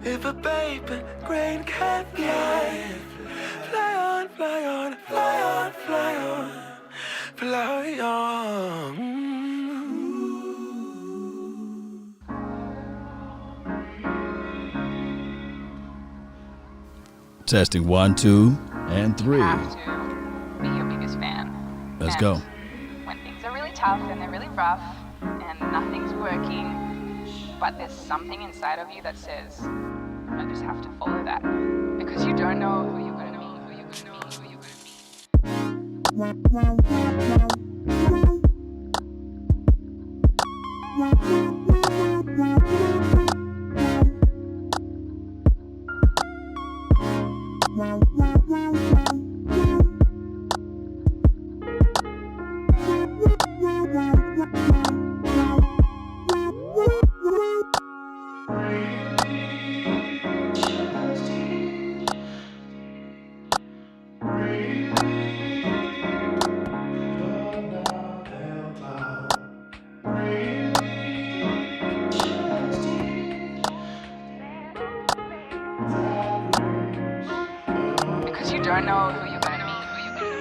If a baby grain can fly, fly on, fly on, fly on, fly on, fly on. Testing 1, 2, and 3. You have to be your biggest fan. Let's And go. when things are really tough and they're really rough and nothing's working, but there's something inside of you that says, I just have to follow that. Because you don't know who you're going to be, who you're going to be, who you're because you don't know who you're going to be, who you're going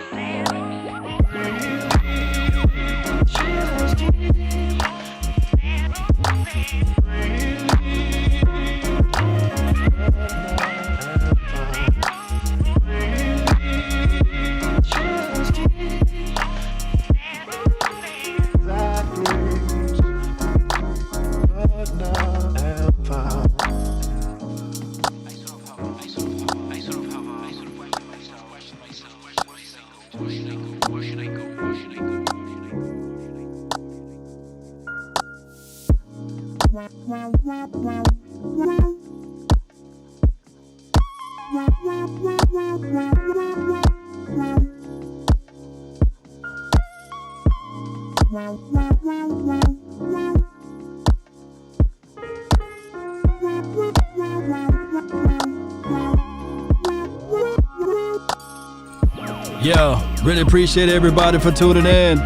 Yo, really appreciate everybody for tuning in.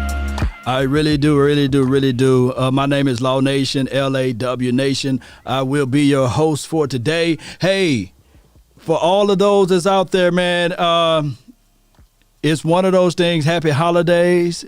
I really do. My name is Law Nation, LAW Nation. I will be your host for today. Hey, for all of those that's out there, man, it's one of those things. Happy holidays.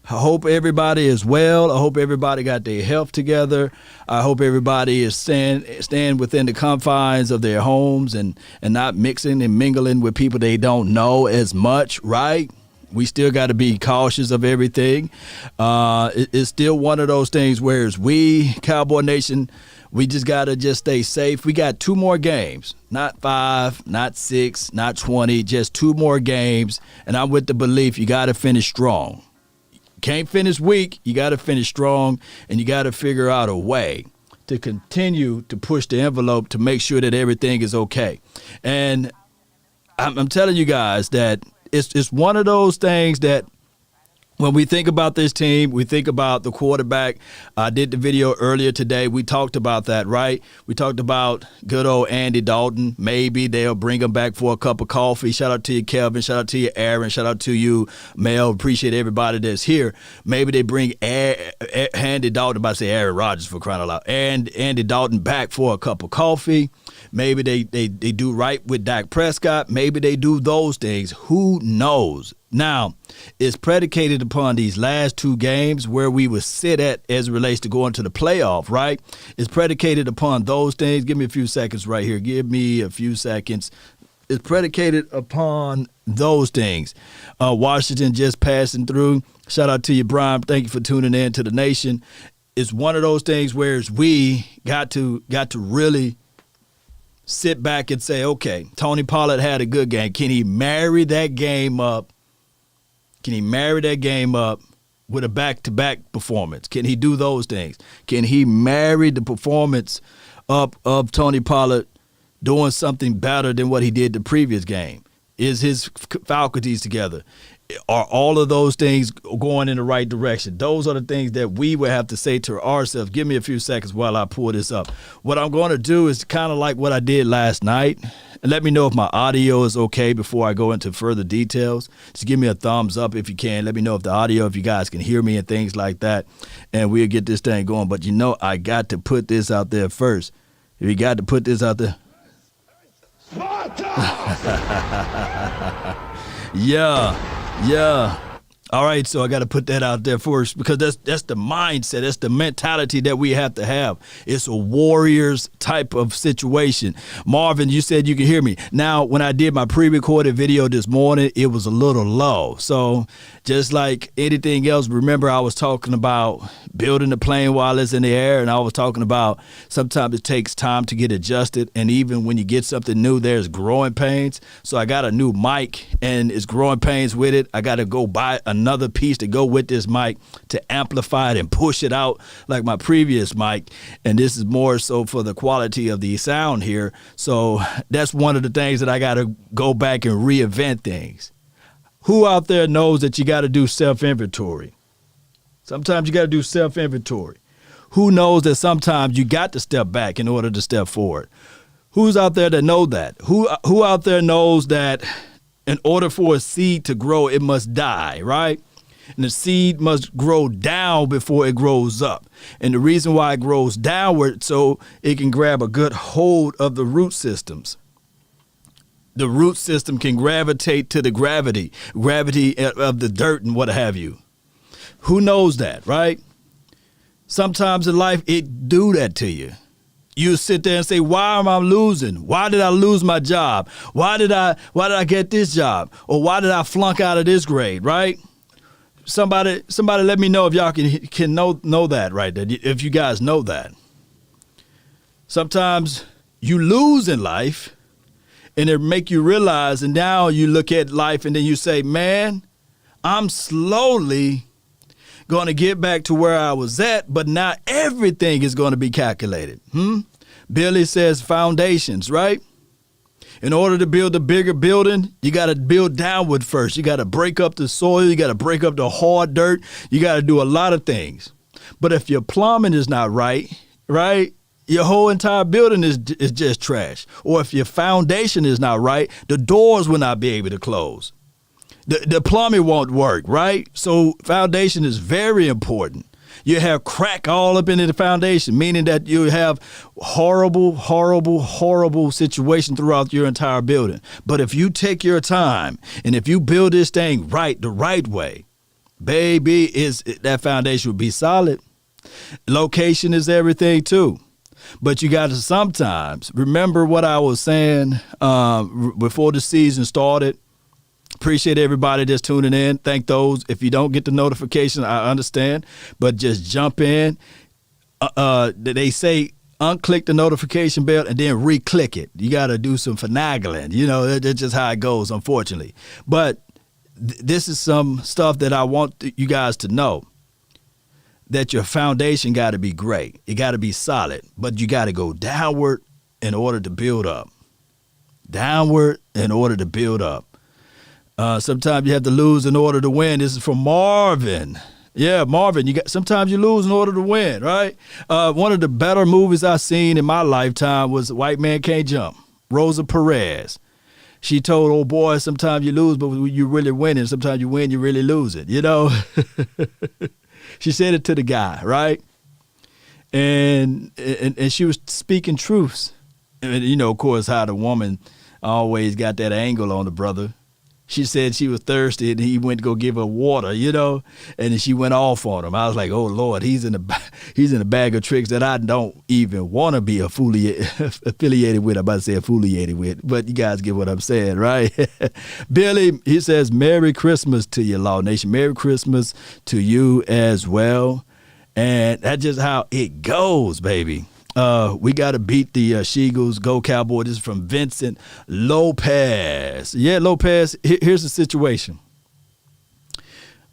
I hope everybody is well. I hope everybody got their health together. I hope everybody is staying within the confines of their homes and not mixing and mingling with people they don't know as much, right? We still got to be cautious of everything. It's still one of those things where we, Cowboy Nation, we just got to stay safe. We got 2 more games, not 5, not 6, not 20, just 2 more games. And I'm with the belief you got to finish strong. Can't finish weak, you got to finish strong, and you got to figure out a way to continue to push the envelope to make sure that everything is okay. And I'm telling you guys that it's one of those things that when we think about this team, we think about the quarterback. I did the video earlier today. We talked about that, right? We talked about good old Andy Dalton. Maybe they'll bring him back for a cup of coffee. Shout out to you, Kelvin. Shout out to you, Aaron. Shout out to you, Mel. Appreciate everybody that's here. Maybe they bring Andy Dalton, I'm about to say Aaron Rodgers for crying out loud, and Andy Dalton back for a cup of coffee. Maybe they do right with Dak Prescott. Maybe they do those things. Who knows? Now, it's predicated upon these last 2 games where we would sit at as it relates to going to the playoff, right? It's predicated upon those things. Give me a few seconds right here. Give me a few seconds. It's predicated upon those things. Washington just passing through. Shout out to you, Brian. Thank you for tuning in to the nation. It's one of those things where we got to really sit back and say, okay, Tony Pollard had a good game. Can he marry that game up? Can he marry that game up with a back-to-back performance? Can he do those things? Can he marry the performance up of Tony Pollard doing something better than what he did the previous game? Is his faculties together? Are all of those things going in the right direction? Those are the things that we would have to say to ourselves. Give me a few seconds while I pull this up. What I'm going to do is kind of like what I did last night. And let me know if my audio is okay before I go into further details. Just give me a thumbs up if you can. Let me know if the audio, if you guys can hear me and things like that. And we'll get this thing going. But I got to put this out there first. We got to put this out there. Yeah. All right, so I got to put that out there first because that's the mindset, that's the mentality that we have to have. It's a warriors type of situation. Marvin, you said you can hear me. Now, when I did my pre-recorded video this morning, it was a little low. So just like anything else, remember I was talking about building the plane while it's in the air, and I was talking about sometimes it takes time to get adjusted, and even when you get something new, there's growing pains. So I got a new mic, and it's growing pains with it. I got to go buy another piece to go with this mic to amplify it and push it out like my previous mic, and this is more so for the quality of the sound here. So that's one of the things that I got to go back and reinvent things. Who out there knows that you got to do self-inventory? Sometimes you got to do self-inventory. Who knows that sometimes you got to step back in order to step forward? Who's out there that know that? Who out there knows that in order for a seed to grow, it must die, right? And the seed must grow down before it grows up. And the reason why it grows downward, so it can grab a good hold of the root systems. The root system can gravitate to the gravity of the dirt and what have you. Who knows that, right? Sometimes in life, it do that to you. You sit there and say, why am I losing? Why did I lose my job? Why did I get this job? Or why did I flunk out of this grade, right? Somebody let me know if y'all can know that right there, if you guys know that. Sometimes you lose in life and it make you realize, and now you look at life and then you say, man, I'm slowly going to get back to where I was at, but not everything is going to be calculated. Billy says foundations, right? In order to build a bigger building, you got to build downward first. You got to break up the soil. You got to break up the hard dirt. You got to do a lot of things. But if your plumbing is not right, your whole entire building is just trash. Or if your foundation is not right, the doors will not be able to close. The plumbing won't work, right? So foundation is very important. You have crack all up into the foundation, meaning that you have horrible situation throughout your entire building. But if you take your time and if you build this thing right, the right way, baby, that foundation will be solid. Location is everything too. But you got to sometimes remember what I was saying before the season started. Appreciate everybody that's tuning in. Thank those. If you don't get the notification, I understand. But just jump in. They say unclick the notification bell and then re-click it. You got to do some finagling. You know, that's just how it goes, unfortunately. But this is some stuff that I want you guys to know. That your foundation got to be great. It got to be solid. But you got to go downward in order to build up. Downward in order to build up. Sometimes you have to lose in order to win. This is from Marvin. Yeah, Marvin, sometimes you lose in order to win, right? One of the better movies I've seen in my lifetime was White Man Can't Jump. Rosa Perez. She told old boy, sometimes you lose, but you really win, and sometimes you win, you really lose it, you know? She said it to the guy, right? And she was speaking truths. And, you know, of course, how the woman always got that angle on the brother. She said she was thirsty and he went to go give her water, you know, and then she went off on him. I was like, oh, Lord, he's in a bag of tricks that I don't even want to be affiliated with. I'm about to say affiliated with, but you guys get what I'm saying, right? Billy, he says, Merry Christmas to you, Law Nation. Merry Christmas to you as well. And that's just how it goes, baby. We got to beat the She-Eagles. Go Cowboys. This is from Vincent Lopez. Yeah, Lopez, here's the situation.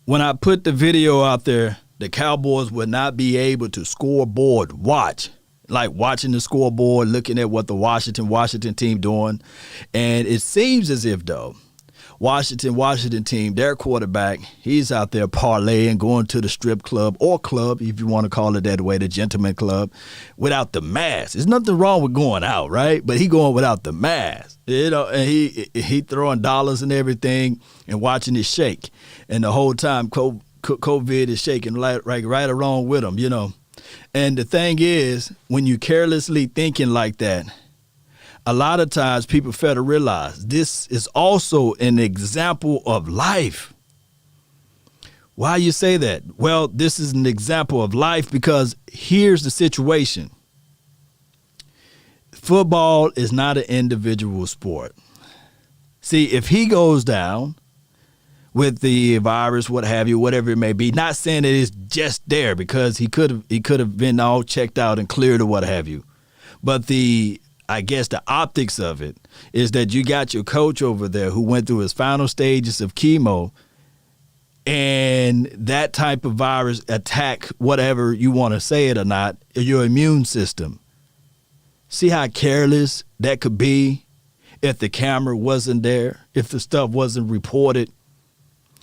When I put the video out there, the Cowboys would not be able to scoreboard watch. Like watching the scoreboard, looking at what the Washington team doing. And it seems as if, though, Washington team, their quarterback, he's out there parlaying, going to the strip club or club, if you want to call it that way, the gentleman club, without the mask. There's nothing wrong with going out, right? But he going without the mask, you know, and he throwing dollars and everything and watching it shake. And the whole time COVID is shaking right along with him, you know. And the thing is, when you carelessly thinking like that, a lot of times people fail to realize this is also an example of life. Why you say that? Well, this is an example of life because here's the situation. Football is not an individual sport. See, if he goes down with the virus, what have you, whatever it may be, not saying it is just there because he could have been all checked out and cleared or what have you. But I guess the optics of it is that you got your coach over there who went through his final stages of chemo, and that type of virus attack, whatever you want to say it or not, your immune system. See how careless that could be if the camera wasn't there, if the stuff wasn't reported.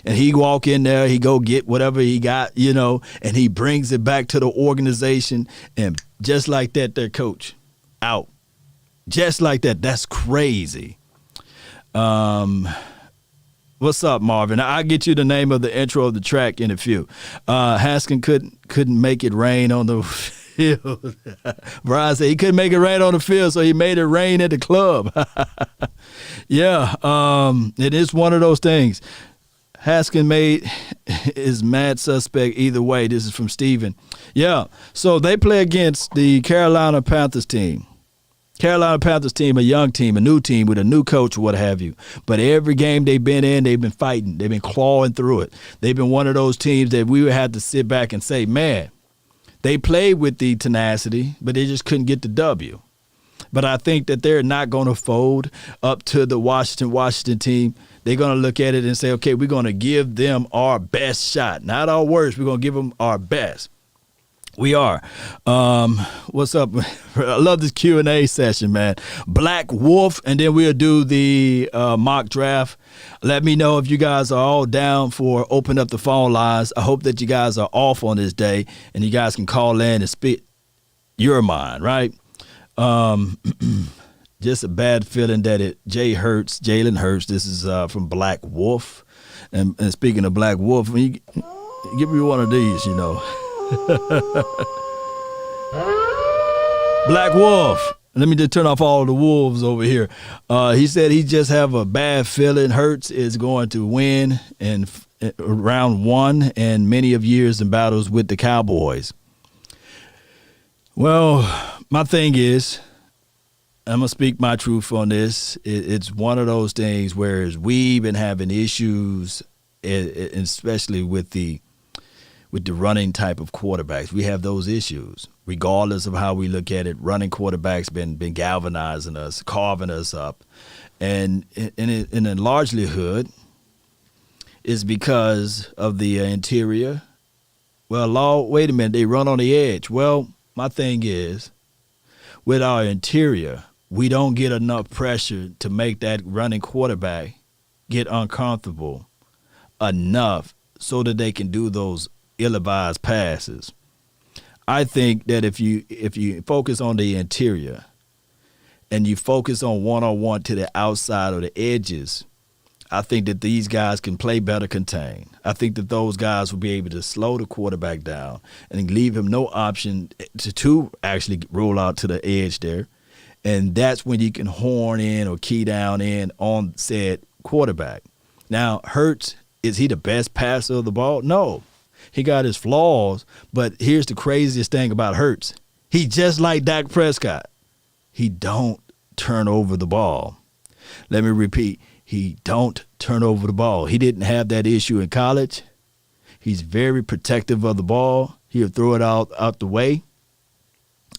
And he walk in there, he go get whatever he got, and he brings it back to the organization. And just like that, their coach out. Just like that. That's crazy. What's up, Marvin? I'll get you the name of the intro of the track in a few. Haskin couldn't make it rain on the field. Brian said he couldn't make it rain on the field, so he made it rain at the club. Yeah, it is one of those things. Haskin is mad suspect either way. This is from Steven. Yeah, so they play against the Carolina Panthers team. Carolina Panthers team, a young team, a new team with a new coach or what have you. But every game they've been in, they've been fighting. They've been clawing through it. They've been one of those teams that we would have to sit back and say, man, they played with the tenacity, but they just couldn't get the W. But I think that they're not going to fold up to the Washington team. They're going to look at it and say, okay, we're going to give them our best shot. Not our worst. We're going to give them our best. We are. What's up? I love this Q&A session, man. Black Wolf, and then we'll do the mock draft. Let me know if you guys are all down for open up the phone lines. I hope that you guys are off on this day, and you guys can call in and spit your mind, right? Just a bad feeling that Jalen Hurts. This is from Black Wolf. And speaking of Black Wolf, give me one of these, Black Wolf. Let me just turn off all the wolves over here. He said he just have a bad feeling Hurts is going to win in round one and many of years in battles with the Cowboys. Well, my thing is, I'm going to speak my truth on this. It's one of those things where we've been having issues, especially with the running type of quarterbacks. We have those issues. Regardless of how we look at it, running quarterbacks been galvanizing us, carving us up. And in largely hood is because of the interior. Well, wait a minute, they run on the edge. Well, my thing is, with our interior, we don't get enough pressure to make that running quarterback get uncomfortable enough so that they can do those ill-advised passes. I think that if you focus on the interior and you focus on one-on-one to the outside or the edges, I think that these guys can play better contain. I think that those guys will be able to slow the quarterback down and leave him no option to actually roll out to the edge there. And that's when you can horn in or key down in on said quarterback. Now, Hurts, is he the best passer of the ball? No. He got his flaws, but here's the craziest thing about Hurts. He just like Dak Prescott. He don't turn over the ball. Let me repeat. He don't turn over the ball. He didn't have that issue in college. He's very protective of the ball. He'll throw it out the way.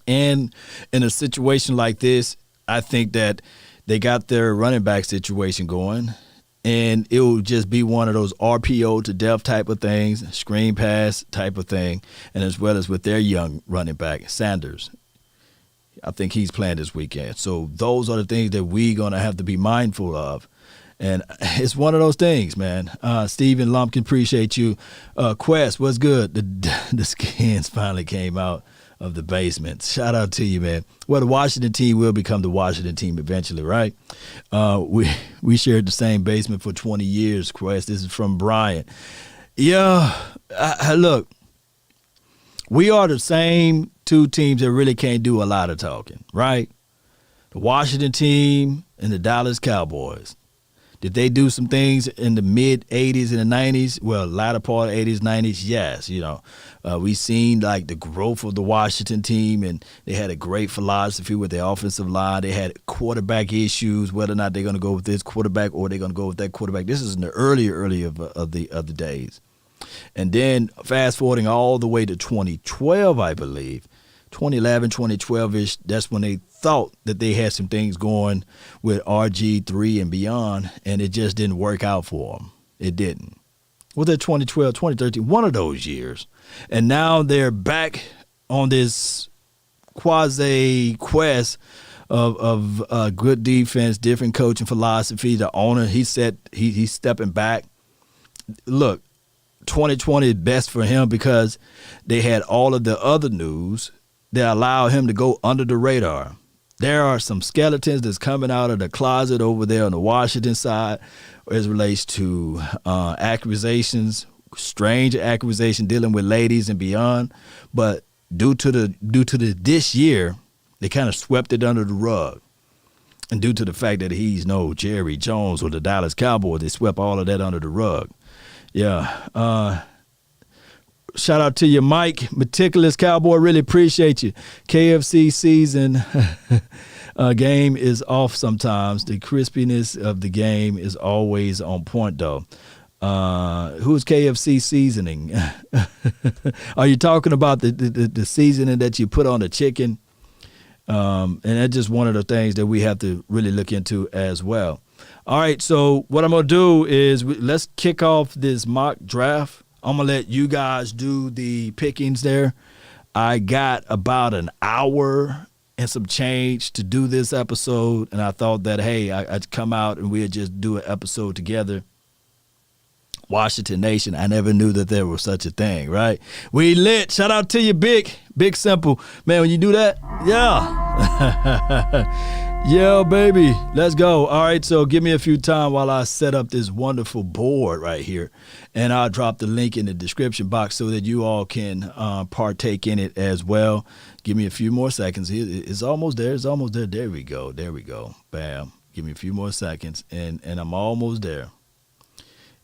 And in a situation like this, I think that they got their running back situation going. And it will just be one of those RPO to death type of things, screen pass type of thing, and as well as with their young running back, Sanders. I think he's playing this weekend. So those are the things that we're going to have to be mindful of. And it's one of those things, man. Steven Lumpkin, appreciate you. Quest, what's good? The skins finally came out of the basement. Shout out to you, man. Well, the Washington team will become the Washington team eventually, right? We shared the same basement for 20 years, Quest. This is from Brian. Yeah, look, We are the same two teams that really can't do a lot of talking, right? The Washington team and the Dallas Cowboys. Did they do some things in the mid-'80s and the '90s? Well, latter part of the '80s, '90s, yes. We seen like the growth of the Washington team, and they had a great philosophy with their offensive line. They had quarterback issues, whether or not they're going to go with this quarterback or they're going to go with that quarterback. This is in the early of the days. And then fast forwarding all the way to 2012, I believe, 2011, 2012-ish, that's when they thought that they had some things going with RG3 and beyond, and it just didn't work out for them. It didn't. Was it 2012, 2013, one of those years. And now they're back on this quasi-quest of good defense, different coaching philosophy. The owner, he's stepping back. Look, 2020 is best for him because they had all of the other news that allow him to go under the radar. There are some skeletons that's coming out of the closet over there on the Washington side as it relates to accusations, strange accusation dealing with ladies and beyond. But due to this year, they kind of swept it under the rug. And due to the fact that he's no Jerry Jones or the Dallas Cowboys, they swept all of that under the rug. Yeah. Shout out to you, Mike. Meticulous Cowboy. Really appreciate you. KFC season game is off sometimes. The crispiness of the game is always on point, though. Who's KFC seasoning? Are you talking about the seasoning that you put on the chicken? And that's just one of the things that we have to really look into as well. All right, so what I'm going to do is let's kick off this mock draft. I'm going to let you guys do the pickings there. I got about an hour and some change to do this episode, and I thought that, hey, I'd come out and we'd just do an episode together. Washington Nation, I never knew that there was such a thing, right? We lit. Shout out to you, Big Simple. Man, when you do that, yeah. Yeah, baby. Let's go. All right, so give me a few time while I set up this wonderful board right here. And I'll drop the link in the description box so that you all can partake in it as well. Give me a few more seconds. It's almost there. It's almost there. There we go. There we go. Bam. Give me a few more seconds, and I'm almost there.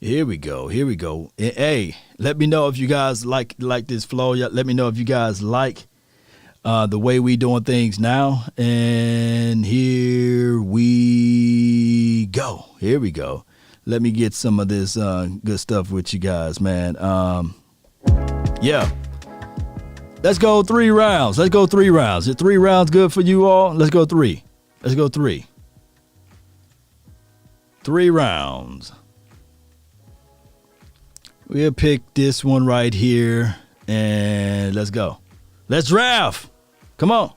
Here we go. Here we go. Hey, let me know if you guys like this flow. Let me know if you guys like the way we doing things now. And here we go. Here we go. Let me get some of this good stuff with you guys, man. Yeah. Let's go 3 rounds. Let's go 3 rounds. Is 3 rounds good for you all? Let's go 3. Let's go 3. 3 rounds. We'll pick this one right here, and let's go. Let's draft. Come on.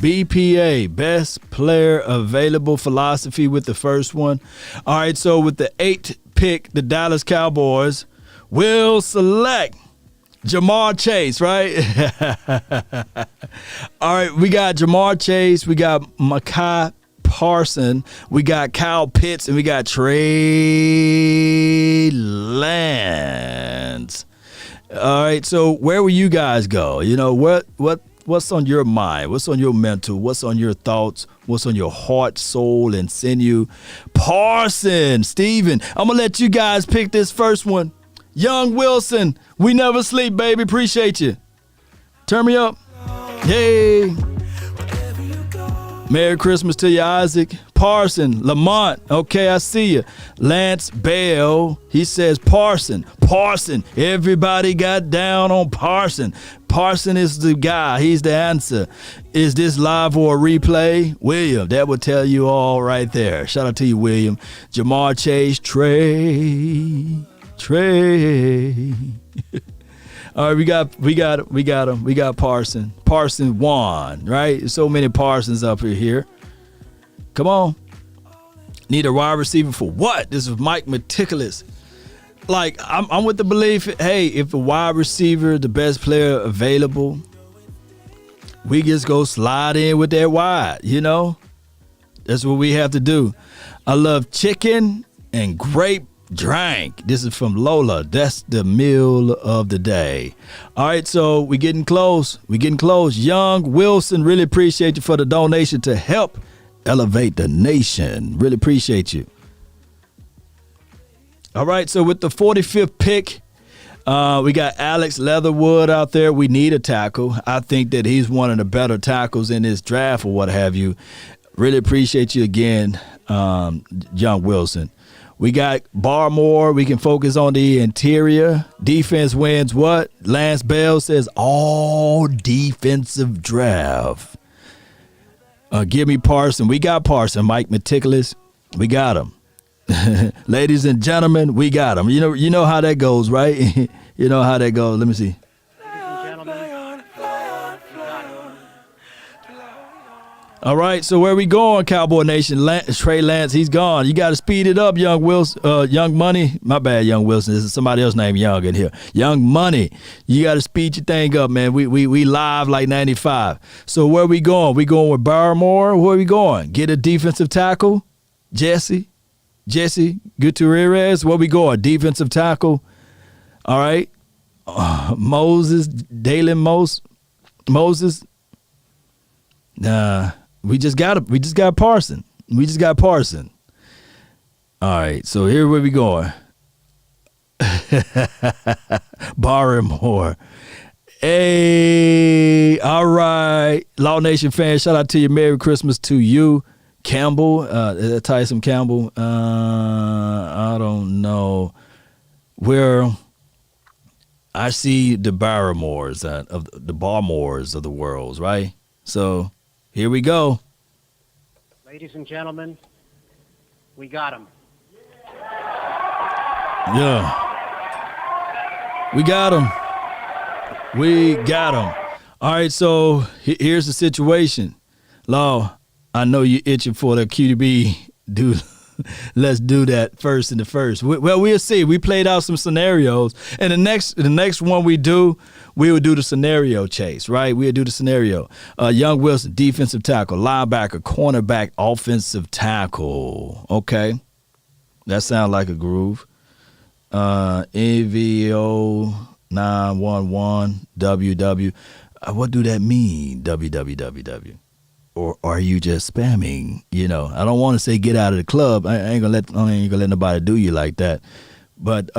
BPA, best player available philosophy with the first one. All right, so with the 8th pick, the Dallas Cowboys will select Jamar Chase, right? All right, we got Jamar Chase, we got Micah Parson, we got Kyle Pitts, and we got Trey Lance. All right, so where will you guys go? You know, what's on your mind? What's on your mental? What's on your thoughts? What's on your heart, soul, and sinew? Parson, Steven, I'm going to let you guys pick this first one. Young Wilson, we never sleep, baby. Appreciate you. Turn me up. Yay. Merry Christmas to you, Isaac. Parson, Lamont, okay, I see you. Lance Bell, he says Parson. Everybody got down on Parson. Parson is the guy. He's the answer. Is this live or a replay? William, that would tell you all right there. Shout out to you, William. Jamar Chase, Trey. All right, we got him. We got Parson. Parson won, right? So many Parsons up here. Come on. Need a wide receiver for what? This is Mike Meticulous. Like, I'm with the belief, hey, if a wide receiver, the best player available, we just go slide in with that wide, you know? That's what we have to do. I love chicken and grape drink. This is from Lola. That's the meal of the day. All right, so we getting close. Young Wilson, really appreciate you for the donation to help elevate the nation. Really appreciate you. All right, so with the 45th pick, we got Alex Leatherwood out there. We need a tackle. I think that he's one of the better tackles in this draft or what have you. Really appreciate you again, Young Wilson. We got Barmore. We can focus on the interior. Defense wins what? Lance Bell says all defensive draft. Give me Parson. We got Parson. Mike Meticulous. We got him. Ladies and gentlemen, we got him. You know how that goes, right? You know how that goes. Let me see. All right, so where we going, Cowboy Nation? Trey Lance, he's gone. You got to speed it up, Young Wilson. Young Money. My bad, Young Wilson. This is somebody else named Young in here. Young Money. You got to speed your thing up, man. We live like 95. So where we going? We going with Barmore? Where we going? Get a defensive tackle? Jesse Gutierrez? Where we going? Defensive tackle? All right. Moses. Nah. We just got Parson. All right, so here where we going. Barrymore. Hey, all right. Law Nation fans, shout out to you. Merry Christmas to you. Campbell, Tyson Campbell. I don't know where I see the Barrymores of the Barmores of the world, right? So here we go. Ladies and gentlemen, we got him. Yeah. We got him. All right, so here's the situation. Law, I know you're itching for the QB. Dude, let's do that first in the first. Well, we'll see. We played out some scenarios. And the next one we will do the scenario chase, right? We'll do the scenario. Young Wilson, defensive tackle, linebacker, cornerback, offensive tackle. Okay. That sounds like a groove. NVO 911 WW. What do that mean? WWWW. Or are you just spamming? I don't want to say get out of the club. I ain't gonna let nobody do you like that. But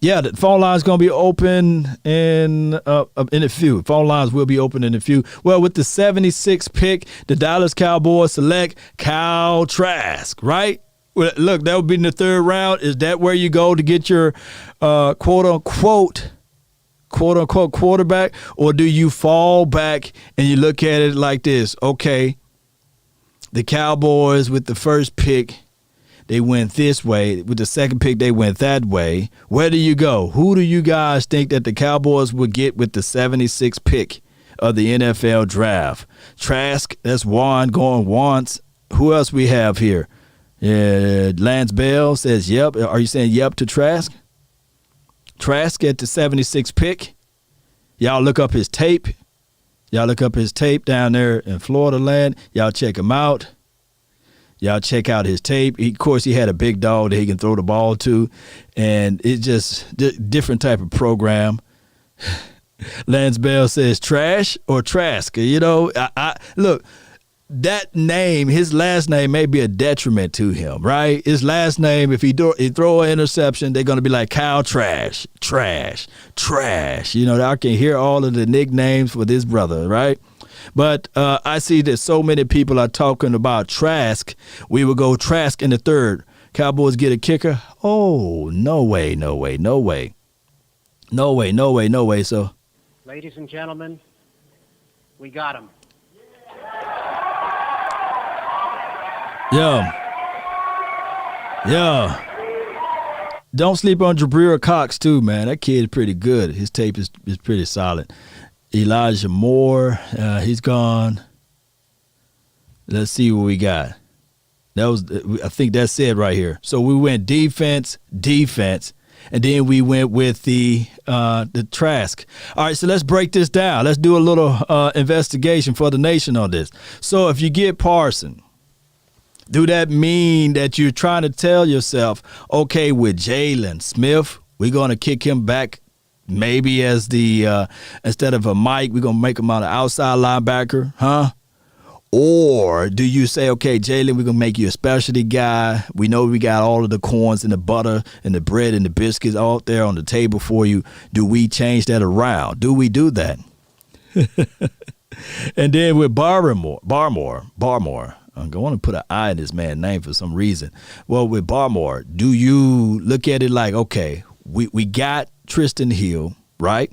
yeah, the phone line's gonna be open in a few. Phone lines will be open in a few. Well, with the 76th pick, the Dallas Cowboys select Kyle Trask, right? Well, look, that would be in the third round. Is that where you go to get your quote unquote quarterback, or do you fall back and you look at it like this? Okay, the Cowboys with the first pick, they went this way. With the second pick, they went that way. Where do you go? Who do you guys think that the Cowboys would get with the 76th pick of the NFL draft? Trask, that's Juan going once. Who else we have here? Yeah, Lance Bell says yep. Are you saying yep to Trask? Trask at the 76th pick. Y'all look up his tape. Down there in Florida land. Y'all check him out. Y'all check out his tape. Of course, he had a big dog that he can throw the ball to. And it's just different type of program. Lance Bell says trash or Trask. Look, that name, his last name may be a detriment to him, right? His last name, if he throw an interception, they're going to be like Kyle Trash. I can hear all of the nicknames for this brother, right? But I see that so many people are talking about Trask. We will go Trask in the third. Cowboys get a kicker. Oh, no way. So, ladies and gentlemen, we got him. Yeah. Don't sleep on Jabril Cox, too, man. That kid is pretty good. His tape is pretty solid. Elijah Moore, he's gone. Let's see what we got. I think that's it right here. So we went defense, and then we went with the Trask. All right, so let's break this down. Let's do a little investigation for the nation on this. So if you get Parson, Do that mean that you're trying to tell yourself, okay, with Jalen Smith, we're going to kick him back maybe as the instead of a Mike, we're going to make him on an outside linebacker, huh? Or do you say, okay, Jalen, we're going to make you a specialty guy. We know we got all of the corns and the butter and the bread and the biscuits out there on the table for you. Do we change that around? Do we do that? And then with Barmore, I'm going to put an I in this man's name for some reason. Well, with Barmore, do you look at it like, okay, we got Tristan Hill, right?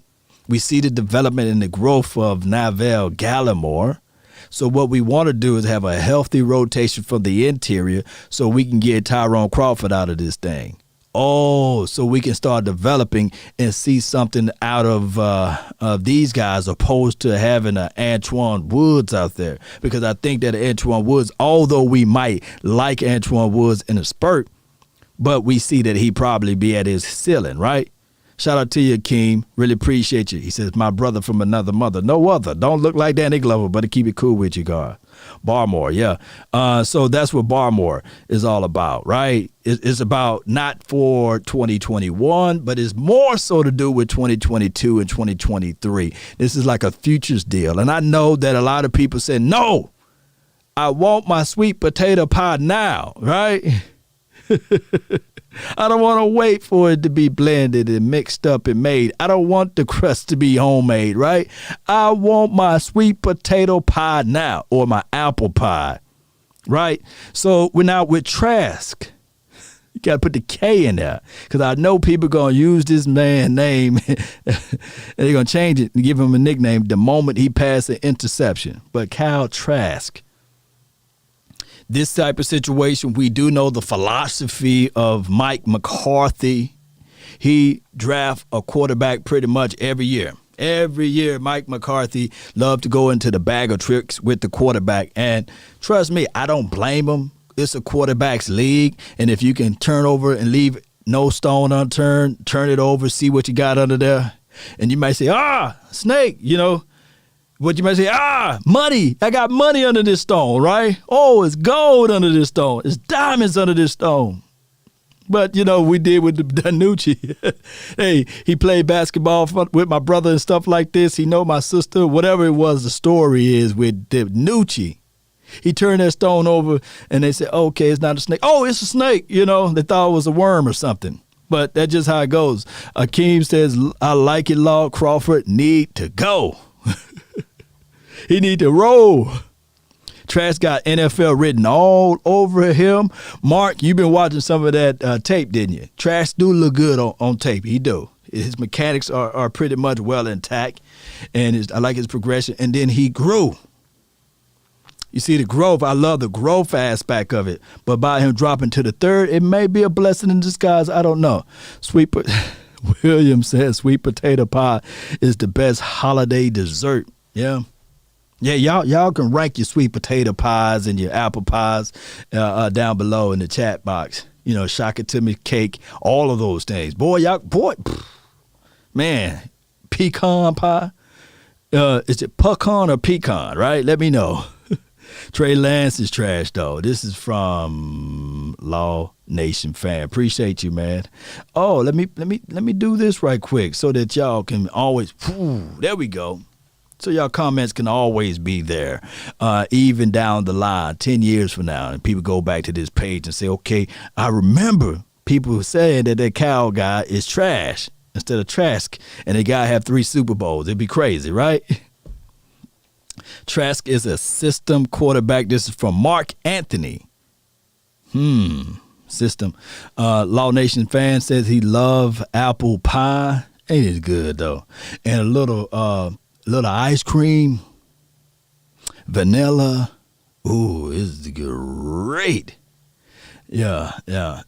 We see the development and the growth of Navell Gallimore. So what we want to do is have a healthy rotation from the interior so we can get Tyrone Crawford out of this thing. Oh, so we can start developing and see something out of these guys opposed to having an Antoine Woods out there. Because I think that Antoine Woods, although we might like Antoine Woods in a spurt, but we see that he probably be at his ceiling, right? Shout out to you, Akeem. Really appreciate you. He says, my brother from another mother. No other. Don't look like Danny Glover, but keep it cool with you, God. Barmore, yeah. So that's what Barmore is all about, right? It's about not for 2021, but it's more so to do with 2022 and 2023. This is like a futures deal. And I know that a lot of people say, no, I want my sweet potato pie now, right? I don't want to wait for it to be blended and mixed up and made. I don't want the crust to be homemade, right? I want my sweet potato pie now, or my apple pie, right? So we're now with Trask. You got to put the K in there because I know people going to use this man's name and they're going to change it and give him a nickname the moment he passed an interception. But Kyle Trask. This type of situation, we do know the philosophy of Mike McCarthy. He drafts a quarterback pretty much every year. Every year, Mike McCarthy loved to go into the bag of tricks with the quarterback. And trust me, I don't blame him. It's a quarterback's league. And if you can turn over and leave no stone unturned, turn it over, see what you got under there. And you might say, snake, you know. What you might say, money. I got money under this stone, right? Oh, it's gold under this stone. It's diamonds under this stone. But, you know, we did with Danucci. Hey, he played basketball with my brother and stuff like this. He know my sister. Whatever it was, the story is with Danucci. He turned that stone over and they said, okay, it's not a snake. Oh, it's a snake. You know, they thought it was a worm or something. But that's just how it goes. Akeem says, I like it, Law. Crawford need to go. He need to roll. Trask got NFL written all over him. Mark, you've been watching some of that tape, didn't you? Trask do look good on tape. He do. His mechanics are pretty much well intact, and I like his progression. And then he grew. You see the growth. I love the growth aspect of it. But by him dropping to the third, it may be a blessing in disguise. I don't know. William says sweet potato pie is the best holiday dessert. Yeah. Yeah, y'all can rank your sweet potato pies and your apple pies down below in the chat box. You know, shock it to me cake, all of those things. Man, pecan pie. Is it pecan or pecan, right? Let me know. Trey Lance is trash, though. This is from Law Nation fan. Appreciate you, man. Oh, let me do this right quick so that y'all can always. There we go. So y'all comments can always be there, even down the line, 10 years from now. And people go back to this page and say, okay, I remember people saying that Cow guy is trash instead of Trask. And the guy have 3 Super Bowls. It'd be crazy, right? Trask is a system quarterback. This is from Mark Anthony. System. Law Nation fan says he love apple pie. Ain't it good, though? And a little ice cream, vanilla. Ooh, it's great. Yeah.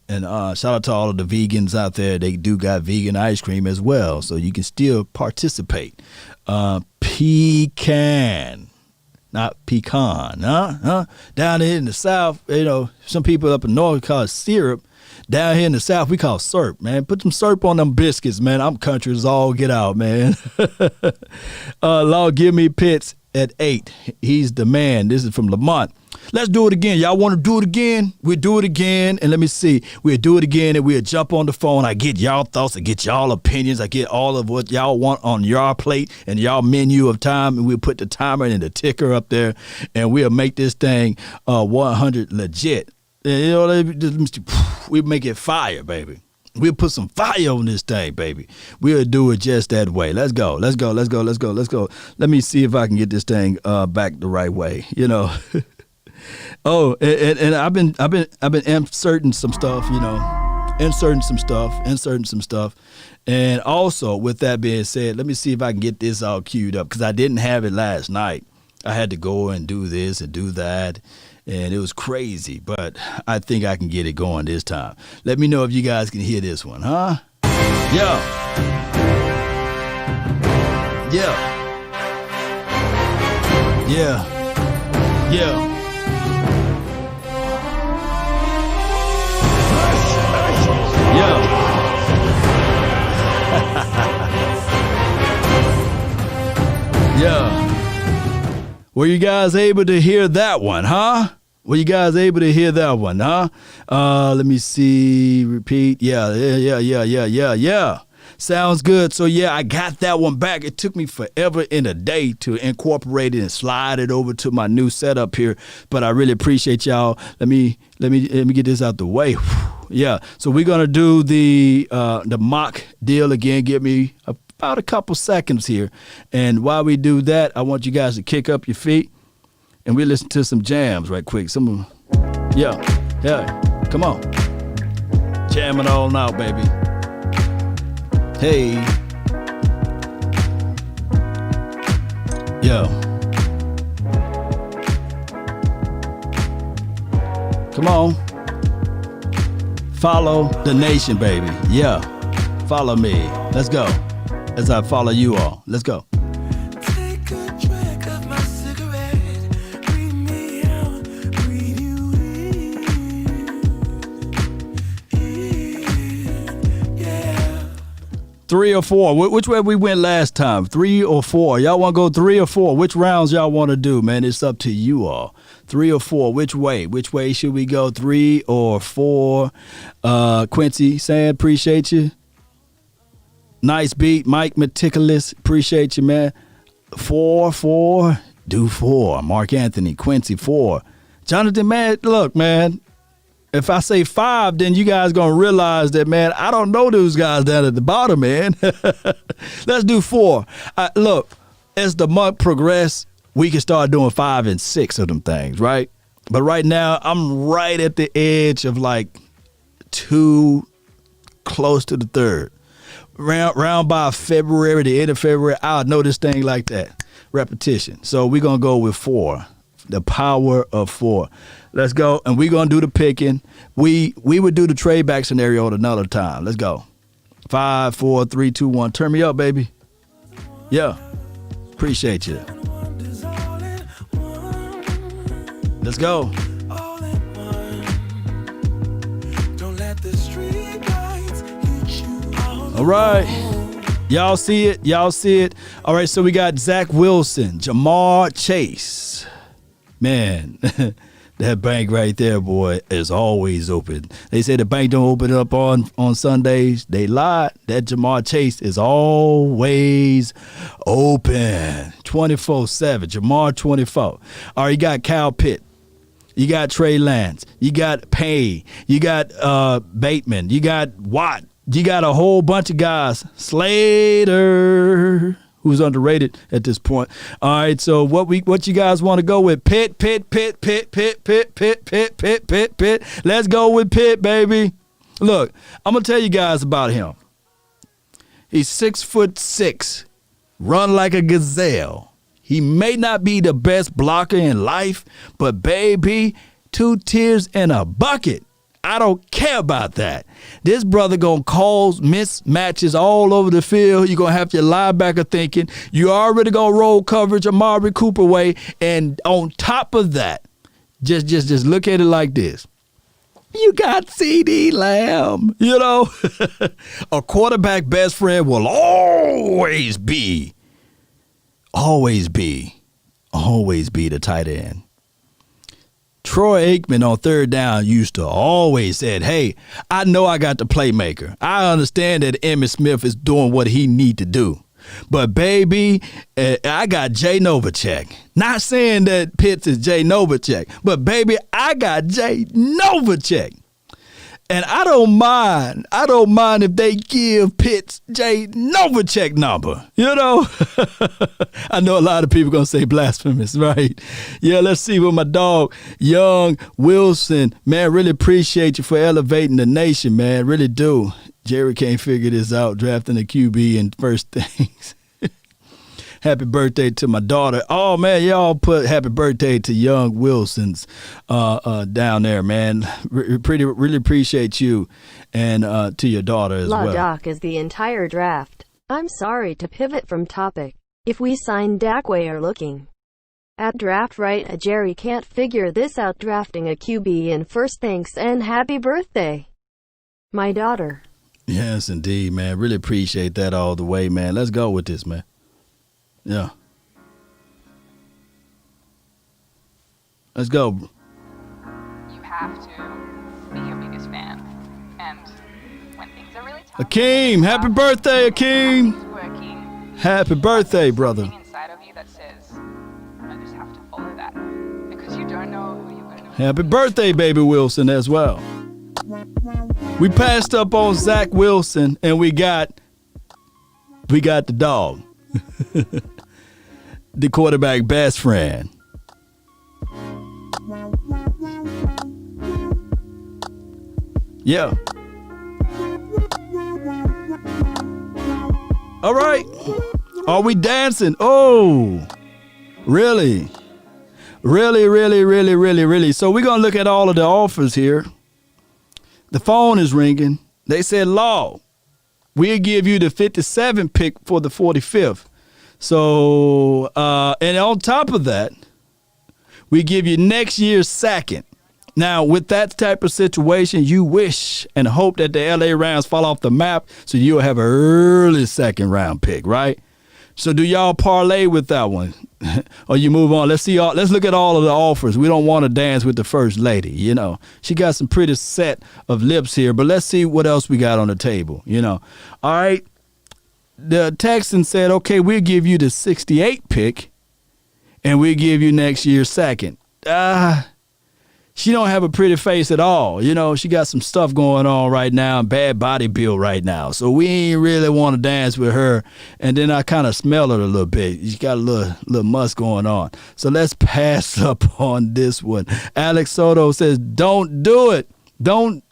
And shout out to all of the vegans out there. They do got vegan ice cream as well, so you can still participate. Pecan, not pecan, huh? Down here in the South, you know, some people up in North call it syrup. Down here in the South, we call syrup, man. Put some syrup on them biscuits, man. I'm country as all get out, man. Law, give me pits at 8. He's the man. This is from Lamont. Let's do it again. Y'all want to do it again? We'll do it again. And let me see. We'll do it again and we'll jump on the phone. I get y'all thoughts. I get y'all opinions. I get all of what y'all want on y'all plate and y'all menu of time. And we'll put the timer and the ticker up there and we'll make this thing 100 legit. You know, we make it fire, baby. We'll put some fire on this thing, baby. We'll do it just that way. Let's go. Let's go. Let's go. Let's go. Let's go. Let me see if I can get this thing back the right way. You know. Oh, and I've been inserting some stuff, you know, inserting some stuff. And also, with that being said, let me see if I can get this all queued up because I didn't have it last night. I had to go and do this and do that. And it was crazy, but I think I can get it going this time. Let me know if you guys can hear this one, huh? Yeah. Yeah. Yeah. Yeah. Yeah. Yeah. Were you guys able to hear that one, huh? Were you guys able to hear that one, huh? Let me see. Repeat. Yeah. Sounds good. So, yeah, I got that one back. It took me forever in a day to incorporate it and slide it over to my new setup here. But I really appreciate y'all. Let me get this out the way. Yeah. So we're going to do the mock deal again. Give me about a couple seconds here. And while we do that, I want you guys to kick up your feet and we listen to some jams right quick. Yeah. Come on. Jamming all out, baby. Hey. Yo. Come on. Follow the nation, baby. Yeah. Follow me. Let's go. As I follow you all. Let's go. Take a drag of my cigarette. Breathe me out. Breathe you in. Yeah. 3 or 4. Which way we went last time? 3 or 4? Y'all want to go 3 or 4? Which rounds y'all want to do, man? It's up to you all. 3 or 4? Which way? Which way should we go? 3 or 4? Quincy saying appreciate you. Nice beat. Mike Meticulous. Appreciate you, man. 4. Do 4. Mark Anthony. Quincy 4. Jonathan, man, look, man. If I say 5, then you guys going to realize that, man, I don't know those guys down at the bottom, man. Let's do 4. Look, as the month progresses, we can start doing 5 and 6 of them things, right? But right now, I'm right at the edge of like 2, close to the 3rd. Round by February, the end of February, I'll know this thing like that. Repetition. So we're going to go with 4. The power of 4. Let's go. And we're going to do the picking. We would do the trade back scenario at another time. Let's go. 5, 4, 3, 2, 1. Turn me up, baby. Yeah. Appreciate you. Let's go. All right. Y'all see it? Y'all see it? All right, so we got Zach Wilson, Jamar Chase. Man, that bank right there, boy, is always open. They say the bank don't open up on Sundays. They lied. That Jamar Chase is always open. 24/7. Jamar 24. All right, you got Kyle Pitt. You got Trey Lance. You got Payne. You got Bateman. You got Watt. You got a whole bunch of guys. Slater, who's underrated at this point. All right, so what you guys want to go with? Pitt. Let's go with Pitt, baby. Look, I'm going to tell you guys about him. He's 6'6", run like a gazelle. He may not be the best blocker in life, but baby, 2 tears in a bucket. I don't care about that. This brother going to cause mismatches all over the field. You're going to have your linebacker thinking. You already going to roll coverage Amari Cooper way. And on top of that, just look at it like this. You got CD Lamb. You know, a quarterback best friend will always be always be the tight end. Troy Aikman on third down used to always said, hey, I know I got the playmaker. I understand that Emmitt Smith is doing what he need to do. But, baby, I got Jay Novacek. Not saying that Pitts is Jay Novacek, but, baby, I got Jay Novacek. And I don't mind if they give Pitts Jay Novacek number. You know? I know a lot of people going to say blasphemous, right? Yeah, let's see what my dog, Young Wilson. Man, really appreciate you for elevating the nation, man. Really do. Jerry can't figure this out, drafting a QB in first things. Happy birthday to my daughter. Oh, man, y'all put happy birthday to Young Wilson's down there, man. Really appreciate you and to your daughter as well. Doc is the entire draft. I'm sorry to pivot from topic. If we sign Dak, we are looking at draft right. Jerry can't figure this out, drafting a QB in first. Thanks and happy birthday, my daughter. Yes, indeed, man. Really appreciate that all the way, man. Let's go with this, man. Yeah. Let's go. You have to be your biggest fan. And when things are really tough, Akeem, happy birthday, Akeem. nothing's working, Happy birthday, brother. something inside of you that says, I just have to follow that. Because you don't know who you're going to Happy birthday, baby Wilson, as well. We passed up on Zach Wilson, and we got the dog. The quarterback best friend. Yeah. All right. Are we dancing? Oh, really? Really. So we're going to look at all of the offers here. The phone is ringing. They said, Law, we'll give you the 57 pick for the 45th. So, and on top of that, we give you next year's second. Now, with that type of situation, you wish and hope that the LA Rams fall off the map so you'll have an early second round pick, right? So do y'all parlay with that one? Or you move on? Let's look at all of the offers. We don't want to dance with the first lady, you know. She got some pretty set of lips here, but let's see what else we got on the table, you know. All right. The Texans said, okay, we'll give you the 68 pick, and we'll give you next year's second. She don't have a pretty face at all. You know, she got some stuff going on right now, bad body build right now. So we ain't really want to dance with her. And then I kind of smell her a little bit. She got a little musk going on. So let's pass up on this one. Alex Soto says, don't do it. Don't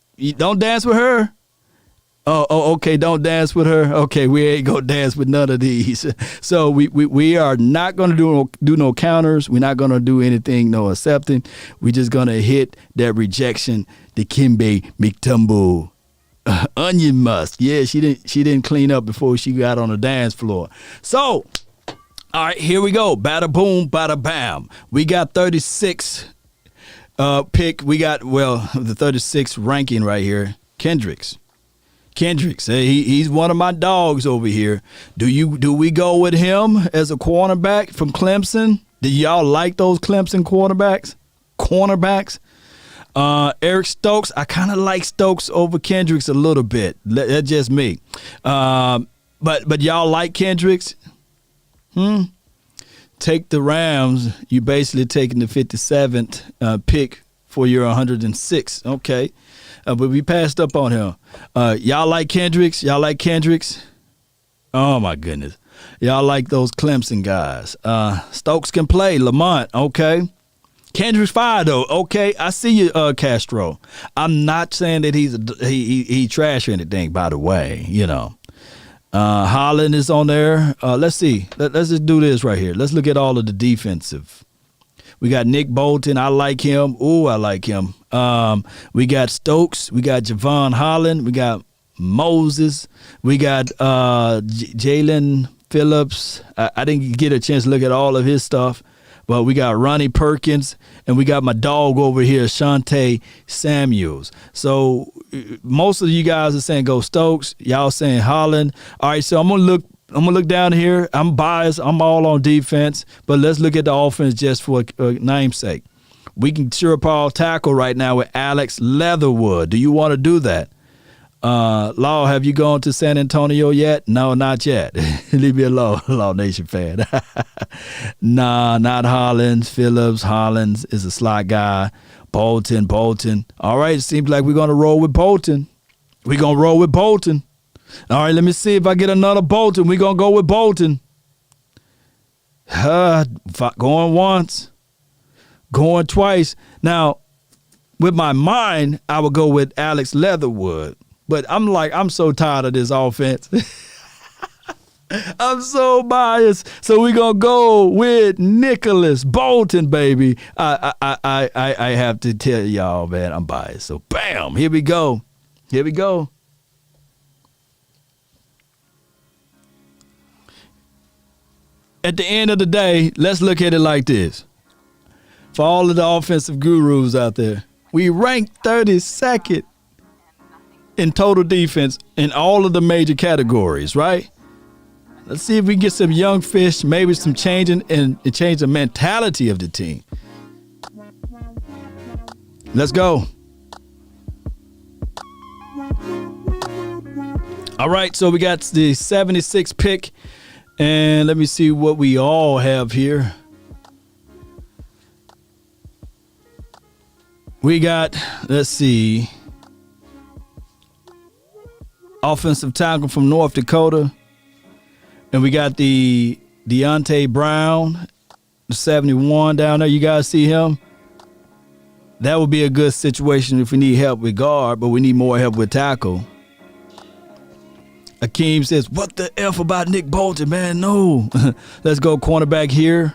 dance with her. Oh, okay, don't dance with her. Okay, we ain't gonna dance with none of these. So we are not gonna do no counters. We're not gonna do anything, no accepting. We're just gonna hit that rejection, the Kimbe McTumble onion musk. Yeah, she didn't clean up before she got on the dance floor. So, all right, here we go. Bada boom, bada bam. We got 36 pick. We got the 36th ranking right here. Kendricks, he's one of my dogs over here. Do we go with him as a cornerback from Clemson? Do y'all like those Clemson cornerbacks? Eric Stokes, I kind of like Stokes over Kendricks a little bit. That's just me. But y'all like Kendricks? Take the Rams. You basically taking the 57th pick for your 106. Okay. But we passed up on him. Y'all like Kendricks? Oh, my goodness. Y'all like those Clemson guys. Stokes can play. Lamont, okay. Kendricks fire, though. Okay, I see you, Castro. I'm not saying that he trash or anything, by the way, you know. Holland is on there. Let's see. Let's just do this right here. Let's look at all of the defensive. We got Nick Bolton. I like him. Ooh, I like him. We got Stokes. We got Javon Holland. We got Moses. We got Jalen Phillips. I didn't get a chance to look at all of his stuff. But we got Ronnie Perkins. And we got my dog over here, Shante Samuels. So most of you guys are saying go Stokes. Y'all saying Holland. All right, so I'm going to I'm going to look down here. I'm biased. I'm all on defense. But let's look at the offense just for namesake. We can surefire tackle right now with Alex Leatherwood. Do you want to do that? Law, have you gone to San Antonio yet? No, not yet. Leave me alone, Law Nation fan. Nah, not Hollins. Phillips. Hollins is a slot guy. Bolton. All right, it seems like we're going to roll with Bolton. We're going to roll with Bolton. All right, let me see if I get another Bolton. We're going to go with Bolton. Going once. Going twice. Now, with my mind, I would go with Alex Leatherwood. But I'm so tired of this offense. I'm so biased. So we're going to go with Nicholas Bolton, baby. I have to tell y'all, man, I'm biased. So, bam, here we go. At the end of the day, let's look at it like this. For all of the offensive gurus out there, we ranked 32nd in total defense in all of the major categories, right? Let's see if we can get some young fish, maybe some changing and change the mentality of the team. Let's go. All right, so we got the 76th pick, and let me see what we all have here. We got, let's see, offensive tackle from North Dakota. And we got the Deontay Brown, the 71 down there. You guys see him? That would be a good situation if we need help with guard, but we need more help with tackle. Akeem says, what the F about Nick Bolton, man? No. Let's go cornerback here.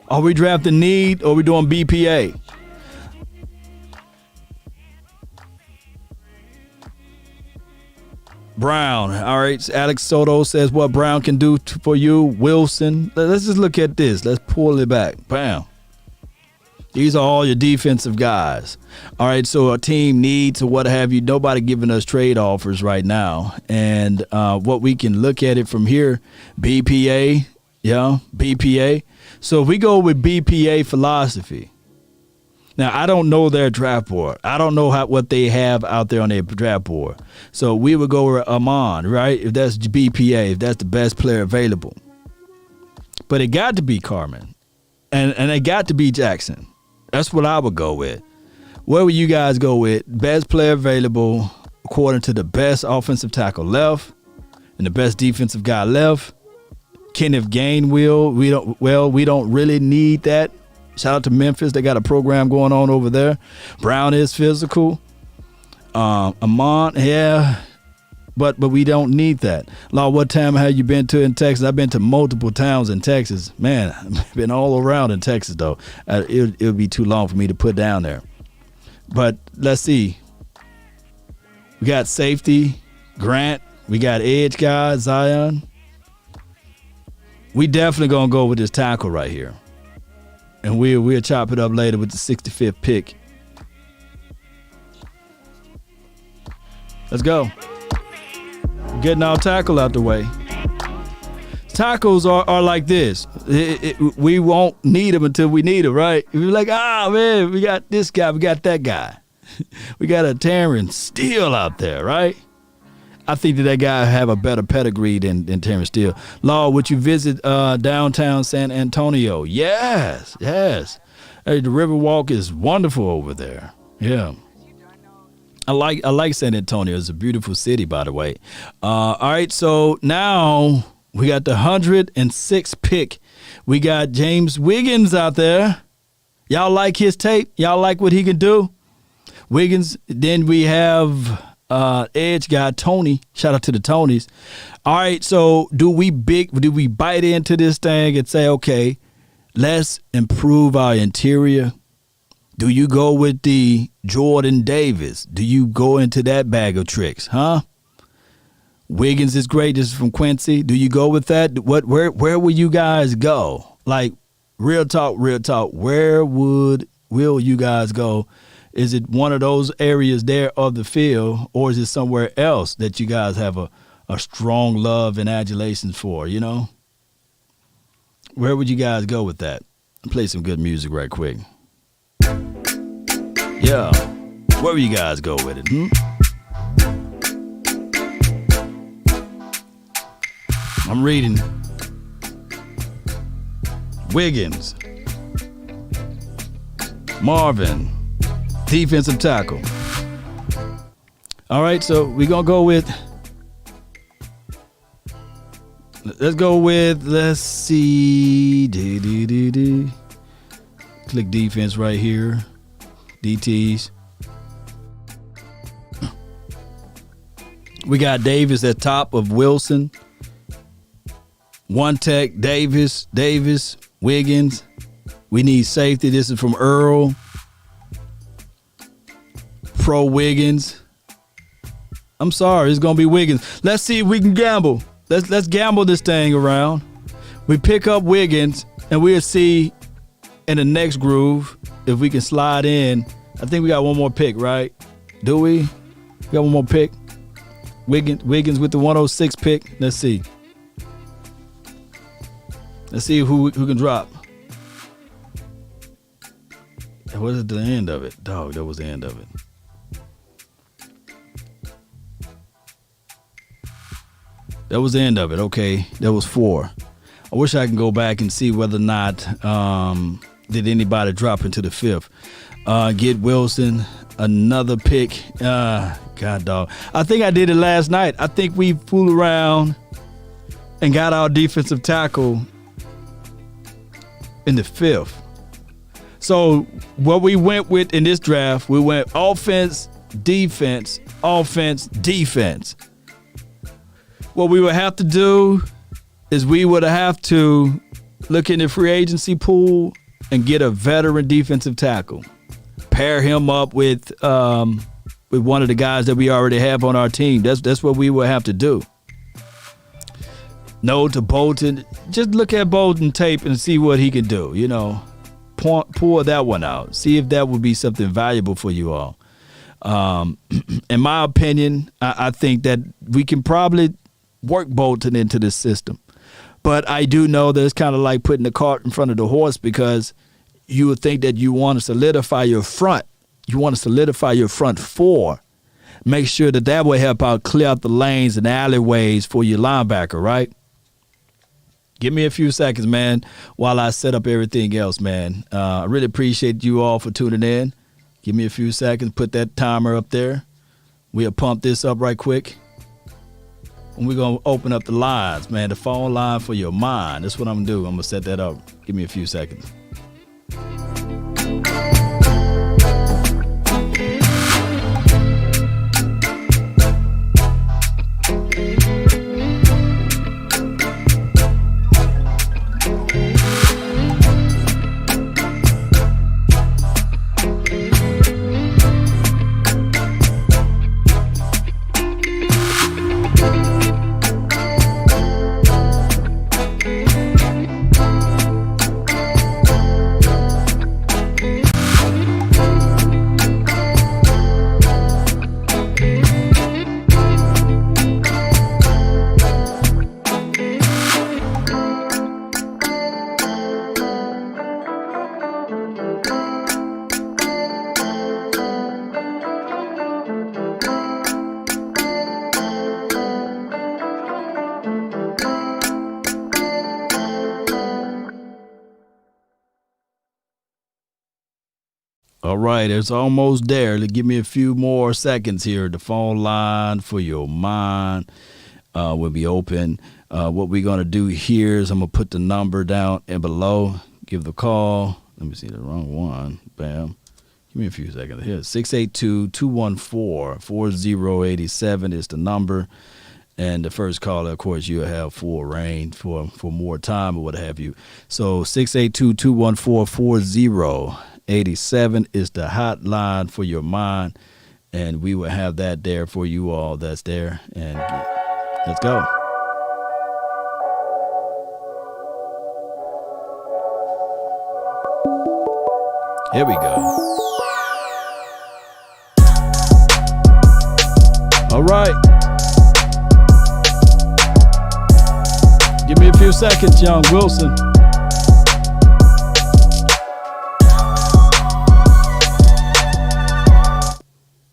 Are we drafting need or are we doing BPA? Brown. All right. Alex Soto says what Brown can do for you. Wilson. Let's just look at this. Let's pull it back. Bam. These are all your defensive guys. All right. So a team needs or what have you. Nobody giving us trade offers right now. And what we can look at it from here, BPA. Yeah, BPA. So if we go with BPA philosophy, now I don't know their draft board. I don't know what they have out there on their draft board. So we would go with Amon, right? If that's BPA, if that's the best player available. But it got to be Carmen, and it got to be Jackson. That's what I would go with. Where would you guys go with? Best player available according to the best offensive tackle left and the best defensive guy left. Kenneth Gainwell, we don't really need that. Shout out to Memphis. They got a program going on over there. Brown is physical. Amon, yeah. But we don't need that. Law, what town have you been to in Texas? I've been to multiple towns in Texas. Man, I've been all around in Texas, though. It would be too long for me to put down there. But let's see. We got safety, Grant. We got edge guy, Zion. We definitely going to go with this tackle right here. And we'll chop it up later with the 65th pick. Let's go. Getting our tackle out the way. Tackles are like this. We won't need them until we need them, right? We're like, man, we got this guy, we got that guy. We got a Terrence Steele out there, right? I think that guy have a better pedigree than Terrence Steele. Law, would you visit downtown San Antonio? Yes. Hey, the Riverwalk is wonderful over there. Yeah. I like San Antonio. It's a beautiful city, by the way. All right, so now we got the 106th pick. We got James Wiggins out there. Y'all like his tape? Y'all like what he can do? Wiggins. Then we have edge guy Tony. Shout out to the Tonys. All right, so do we bite into this thing and say, okay, let's improve our interior? Do you go with the Jordan Davis? Do you go into that bag of tricks, huh? Wiggins is great. This is from Quincy. Do you go with that? Where will you guys go? Like, real talk. Where will you guys go? Is it one of those areas there of the field, or is it somewhere else that you guys have a strong love and adulation for, you know? Where would you guys go with that? I'll play some good music right quick. Yeah. Where would you guys go with it? I'm reading Wiggins, Marvin, defensive tackle. All right, so we're going to go with, let's see. Click defense right here. DTs. We got Davis at top of Wilson. One tech, Davis, Wiggins. We need safety. This is from Earl. Pro Wiggins. I'm sorry, it's gonna be Wiggins. Let's see if we can gamble. Let's gamble this thing around. We pick up Wiggins, and we'll see in the next groove if we can slide in. I think we got one more pick, right? Do we? We got one more pick. Wiggins with the 106 pick. Let's see. Let's see who can drop. What is the end of it? Dog, that was the end of it. That was the end of it. Okay, that was 4. I wish I can go back and see whether or not did anybody drop into the 5th. Get Wilson, another pick. God, dog. I think I did it last night. I think we fooled around and got our defensive tackle in the 5th. So what we went with in this draft, we went offense, defense, defense. What we would have to do is we would have to look in the free agency pool and get a veteran defensive tackle. Pair him up with one of the guys that we already have on our team. That's what we would have to do. No to Bolton. Just look at Bolton tape and see what he can do. You know, pull that one out. See if that would be something valuable for you all. In my opinion, I think that we can probably work Bolton into this system. But I do know that it's kind of like putting the cart in front of the horse, because you would think that you want to solidify your front. You want to solidify your front 4. Make sure that will help out clear out the lanes and alleyways for your linebacker, right? Give me a few seconds, man, while I set up everything else, man. I really appreciate you all for tuning in. Give me a few seconds. Put that timer up there. We'll pump this up right quick. And we're going to open up the lines, man, the phone line for your mind. That's what I'm going to do. I'm going to set that up. Give me a few seconds. All right, it's almost there. Give me a few more seconds here. The phone line for your mind will be open. What we're going to do here is I'm going to put the number down and below. Give the call. Let me see, the wrong one. Bam. Give me a few seconds here. 682-214-4087 is the number. And the first caller, of course, you'll have full reign for more time or what have you. So 682-214-4087 is the hotline for your mind. And we will have that there for you all that's there. And let's go. Here we go. All right. few seconds, young Wilson.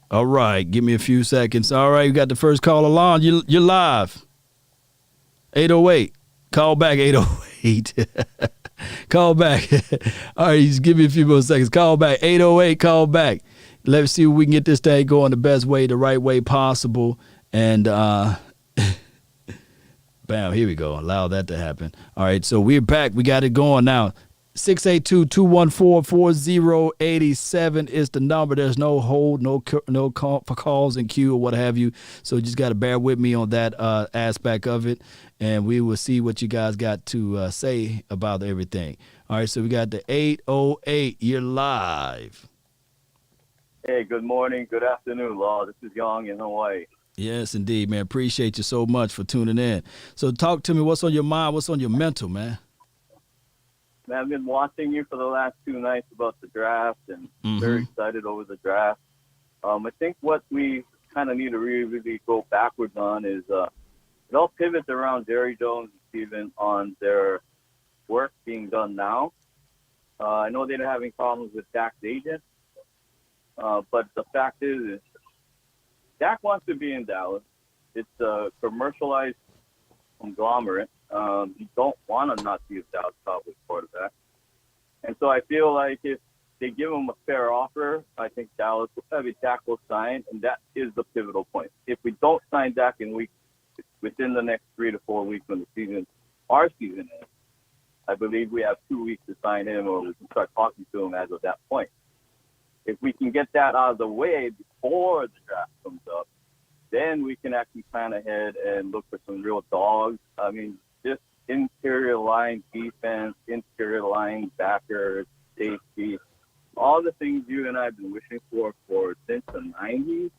All right, give me a few seconds. All right, you got the first caller on. You're live. 808. Call back 808. Call back. All right, just give me a few more seconds. Call back 808. Call back. Let's see if we can get this thing going the best way, the right way possible. And bam, here we go. Allow that to happen. All right, so we're back. We got it going now. 682-214-4087 is the number. There's no hold, no call for calls in queue or what have you. So you just got to bear with me on that aspect of it, and we will see what you guys got to say about everything. All right, so we got the 808. You're live. Hey, good morning, good afternoon, Law. This is Young in Hawaii. Yes, indeed, man. Appreciate you so much for tuning in. So talk to me. What's on your mind? What's on your mental, man? Man, I've been watching you for the last 2 nights about the draft and very excited over the draft. I think what we kind of need to really go backwards on is it all pivots around Jerry Jones and Steven on their work being done now. I know they're having problems with Dak's agent, but the fact is Dak wants to be in Dallas. It's a commercialized conglomerate. You don't want to not be a Dallas Cowboys quarterback. And so I feel like if they give him a fair offer, I think Dak will sign, and that is the pivotal point. If we don't sign Dak within the next 3 to 4 weeks when our season ends, I believe we have 2 weeks to sign him, or we can start talking to him as of that point. If we can get that out of the way before the draft comes up, then we can actually plan ahead and look for some real dogs. I mean, just interior line defense, interior line backers, safety, all the things you and I have been wishing for since the 90s.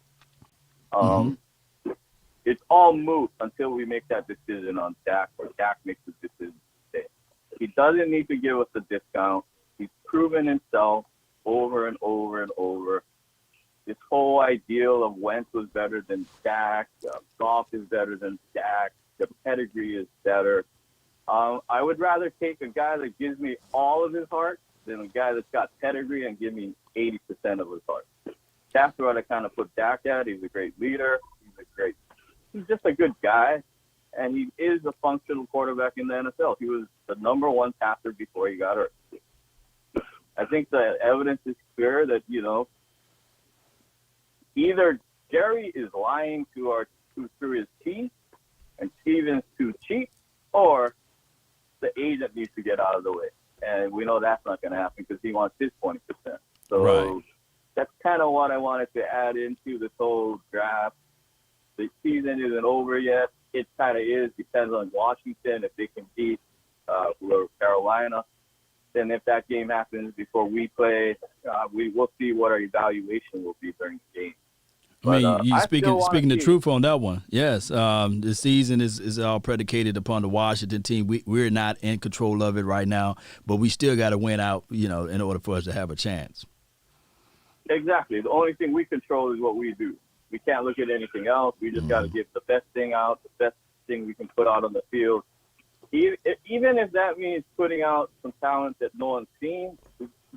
It's all moot until we make that decision on Dak, or Dak makes the decision today. He doesn't need to give us a discount. He's proven himself over and over and over. This whole ideal of Wentz was better than Dak, Goff is better than Dak, the pedigree is better. I would rather take a guy that gives me all of his heart than a guy that's got pedigree and give me 80% of his heart. That's what I kind of put Dak at. He's a great leader. He's just a good guy, and he is a functional quarterback in the NFL. He was the number 1 passer before he got hurt. I think the evidence is clear that, either Jerry is lying through his teeth and Steven's too cheap, or the agent needs to get out of the way. And we know that's not going to happen because he wants his 20%. So That's kind of what I wanted to add into this whole draft. The season isn't over yet. It kind of is. Depends on Washington if they can beat Carolina. Then if that game happens before we play, we will see what our evaluation will be during the game. I mean, you speaking the truth on that one. Yes, the season is all predicated upon the Washington team. We're not in control of it right now, but we still got to win out, in order for us to have a chance. Exactly. The only thing we control is what we do. We can't look at anything else. We just got to get the best thing out, the best thing we can put out on the field. Even if that means putting out some talent that no one's seen,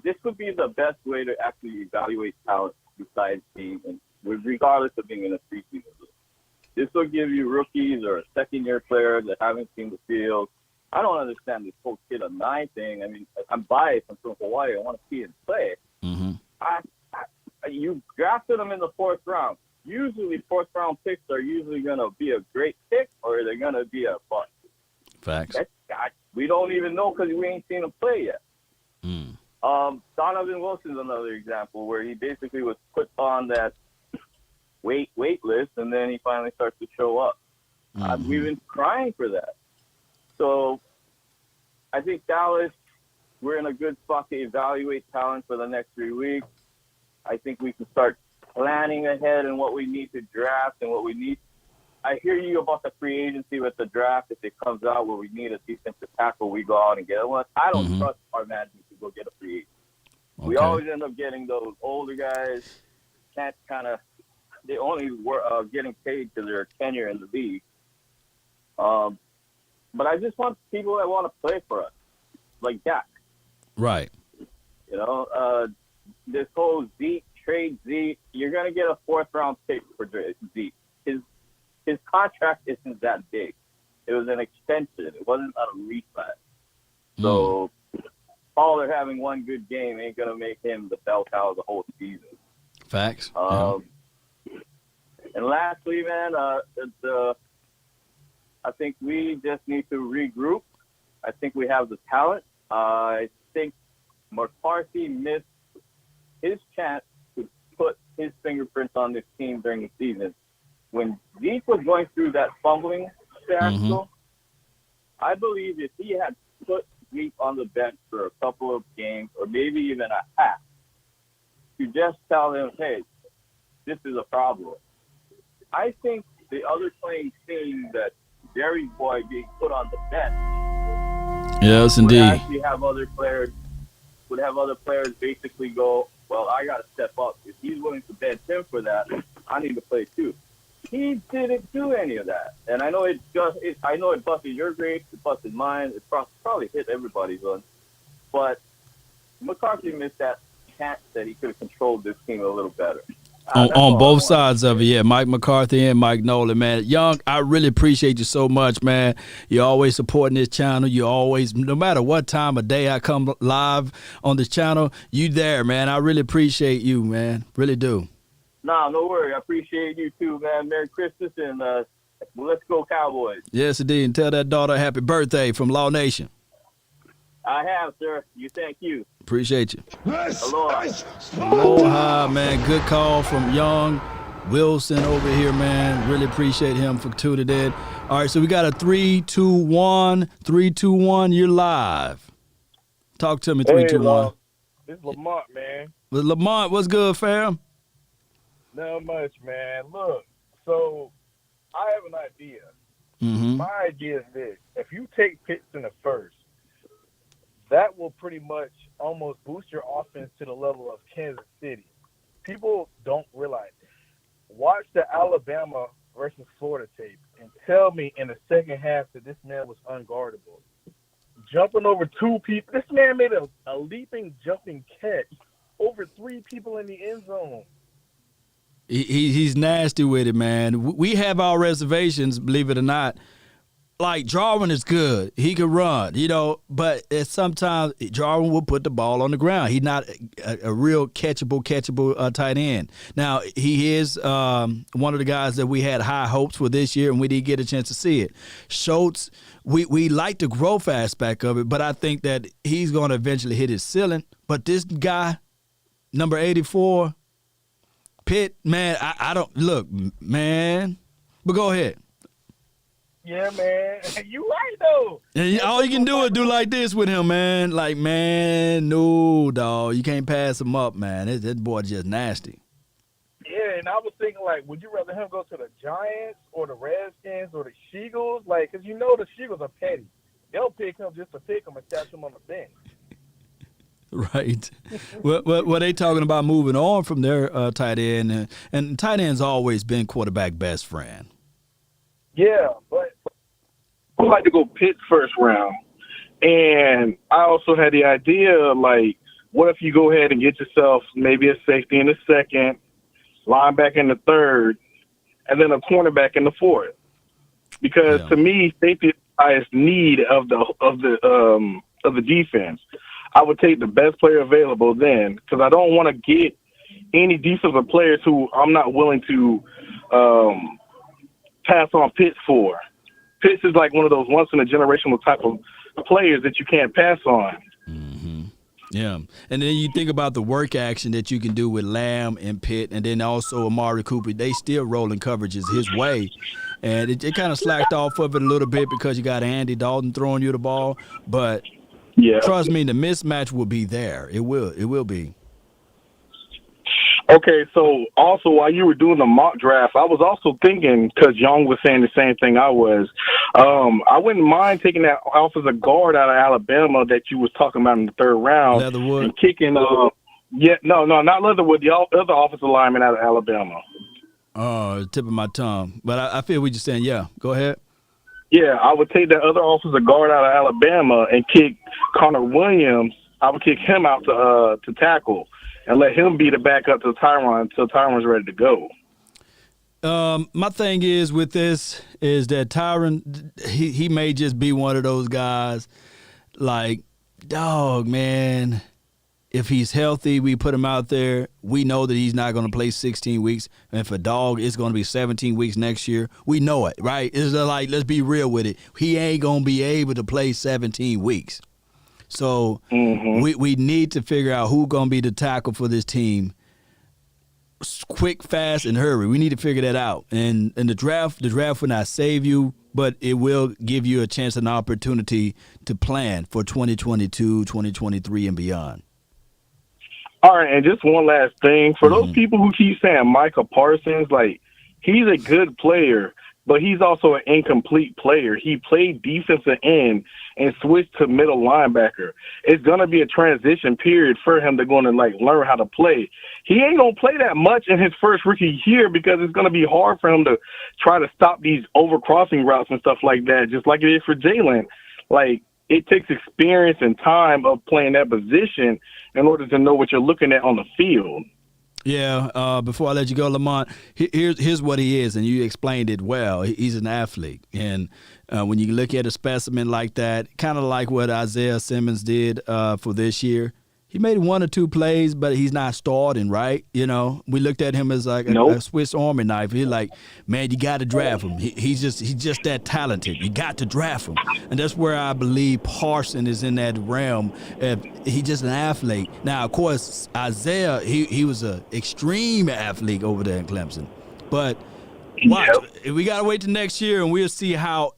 this would be the best way to actually evaluate talent besides being, regardless of being in a preseason league. This will give you rookies or a second-year player that haven't seen the field. I don't understand this whole kid of 9 thing. I mean, I'm biased. I'm from Hawaii. I want to see him play. You drafted him in the 4th round. Usually 4th-round picks are usually going to be a great pick, or they're going to be a bust. Facts. We don't even know because we ain't seen him play yet. Donovan Wilson's another example where he basically was put on that wait list, and then he finally starts to show up. We've been crying for that. So I think Dallas, we're in a good spot to evaluate talent for the next 3 weeks. I think we can start planning ahead and what we need to draft and what we need. I hear you about the free agency with the draft. If it comes out where we need a defensive tackle, we go out and get one. I don't trust our management to go get a free agent. Okay. We always end up getting those older guys. They only were getting paid because they're tenure in the league. But I just want people that want to play for us, like Dak. Right. You know, this whole Zeke trade Zeke, you're gonna get a 4th-round pick for Zeke. His contract isn't that big. It was an extension. It wasn't a reset. So Pollard having one good game ain't gonna make him the bell cow of the whole season. Facts. And lastly, man, I think we just need to regroup. I think we have the talent. I think McCarthy missed his chance to put his fingerprints on this team during the season. When Zeke was going through that fumbling fiasco, I believe if he had put Zeke on the bench for a couple of games or maybe even a half, to just tell him, hey, this is a problem. I think the other playing seeing that Jerry's boy being put on the bench yes, would indeed. actually have other players basically go, well, I got to step up. If he's willing to bench him for that, I need to play too. He didn't do any of that, and I know it busted your grades, it busted mine, it probably hit everybody's one. But McCarthy missed that chance that he could have controlled this team a little better. On both sides of it, yeah. Mike McCarthy and Mike Nolan, man. Young, I really appreciate you so much, man. You're always supporting this channel. You always, no matter what time of day I come live on this channel, you there, man. I really appreciate you, man. Really do. Nah, no worry. I appreciate you too, man. Merry Christmas, and let's go Cowboys. Yes, indeed. And tell that daughter happy birthday from Law Nation. I have, sir. Thank you. Appreciate you. Aloha. Aloha, man. Good call from Young Wilson over here, man. Really appreciate him for tuning in. All right, so we got a 3, 2, 1. 3, 2, 1. You're live. Talk to me, 3, 2, 1. This is Lamont, man. But Lamont, what's good, fam? Not much, man. Look, so I have an idea. My idea is this. If you take Pitts in the first, that will pretty much almost boost your offense to the level of Kansas City. People don't realize. Watch the Alabama versus Florida tape and tell me in the second half that this man was unguardable. Jumping over 2 people. This man made a leaping, jumping catch over 3 people in the end zone. He's nasty with it, man. We have our reservations, believe it or not. Like, Jarwin is good. He can run, but sometimes Jarwin will put the ball on the ground. He's not a real catchable tight end. Now, he is one of the guys that we had high hopes for this year, and we didn't get a chance to see it. Schultz, we like the growth aspect of it, but I think that he's going to eventually hit his ceiling. But this guy, number 84, Pitt, man, I don't – look, man. But go ahead. Yeah, man. You right, though. And all you can do is do like this with him, man. Like, man, no, dog. You can't pass him up, man. That boy just nasty. Yeah, and I was thinking, like, would you rather him go to the Giants or the Redskins or the Seagulls? Like, because the Seagulls are petty. They'll pick him just to pick him and stash him on the bench. Right. Well, they talking about moving on from their tight end, and tight end's always been quarterback best friend. Yeah, but I would like to go Pitts first round. And I also had the idea, like, what if you go ahead and get yourself maybe a safety in the second, linebacker in the third, and then a cornerback in the fourth? Because to me, safety is the highest need of the defense. I would take the best player available then, because I don't want to get any defensive players who I'm not willing to pass on Pitts for. Pitts is like one of those once-in-a-generational type of players that you can't pass on. Mm-hmm. Yeah. And then you think about the work action that you can do with Lamb and Pitt, and then also Amari Cooper. They still rolling coverages his way. And it kind of slacked off of it a little bit because you got Andy Dalton throwing you the ball. But trust me, the mismatch will be there. It will be. Okay, so also while you were doing the mock draft, I was also thinking, because Young was saying the same thing I was, I wouldn't mind taking that offensive guard out of Alabama that you was talking about in the third round. Leatherwood. And kicking, not Leatherwood, the other offensive lineman out of Alabama. Oh, tip of my tongue. But I feel what you're saying. Yeah, go ahead. Yeah, I would take that other offensive guard out of Alabama and kick Connor Williams. I would kick him out to tackle and let him be the backup to Tyron until Tyron's ready to go. My thing is with this is that Tyron, he may just be one of those guys like, dog, man, if he's healthy, we put him out there. We know that he's not going to play 16 weeks. And for Dog, it's going to be 17 weeks next year. We know it, right? It's like, let's be real with it. He ain't going to be able to play 17 weeks. So we need to figure out who's going to be the tackle for this team. Quick, fast, and hurry. We need to figure that out. And the draft will not save you, but it will give you a chance and opportunity to plan for 2022, 2023, and beyond. All right, and just one last thing. For those people who keep saying Micah Parsons, like, he's a good player, but he's also an incomplete player. He played defensive end and switched to middle linebacker. It's going to be a transition period for him to go and, like, learn how to play. He ain't going to play that much in his first rookie year because it's going to be hard for him to try to stop these overcrossing routes and stuff like that, just like it is for Jalen. Like, it takes experience and time of playing that position in order to know what you're looking at on the field. Yeah, before I let you go, Lamont, here's what he is, and you explained it well. He's an athlete, and when you look at a specimen like that, kind of like what Isaiah Simmons did for this year, he made 1 or 2 plays, but he's not starting, right? You know, we looked at him as like a Swiss Army knife. He's like, man, you got to draft him. He's just that talented. You got to draft him, and that's where I believe Parson is in that realm. He's just an athlete. Now, of course, Isaiah, he was an extreme athlete over there in Clemson, but watch, we got to wait till next year, and we'll see how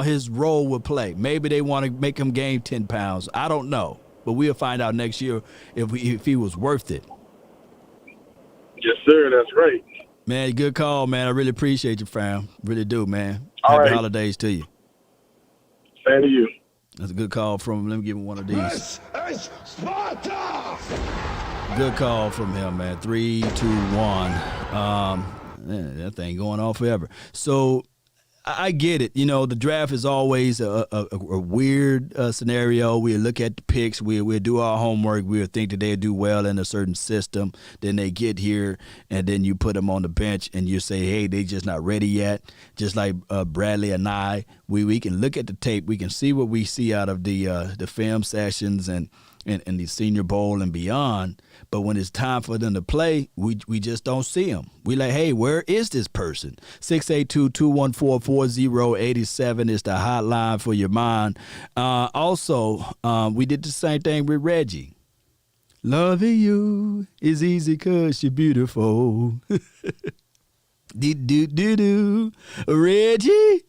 his role will play. Maybe they want to make him gain 10 pounds. I don't know. But we'll find out next year if he was worth it. Yes, sir. That's right. Man, good call, man. I really appreciate you, fam. Really do, man. All Happy right. holidays to you. Same to you. That's a good call from him. Let me give him one of these. This is Sparta! Good call from him, man. 3, 2, 1. Man, that thing going on forever. So I get it. You know, the draft is always a weird scenario. We look at the picks. We'll do our homework. We'll think that they'll do well in a certain system. Then they get here, and then you put them on the bench, and you say, hey, they just not ready yet. Just like Bradley and I, we can look at the tape. We can see what we see out of the film sessions and the Senior Bowl and beyond. But when it's time for them to play, we just don't see them. We like, hey, where is this person? 682-214-4087 is the hotline for your mind. Also, we did the same thing with Reggie. Loving you is easy 'cause you're beautiful. Reggie,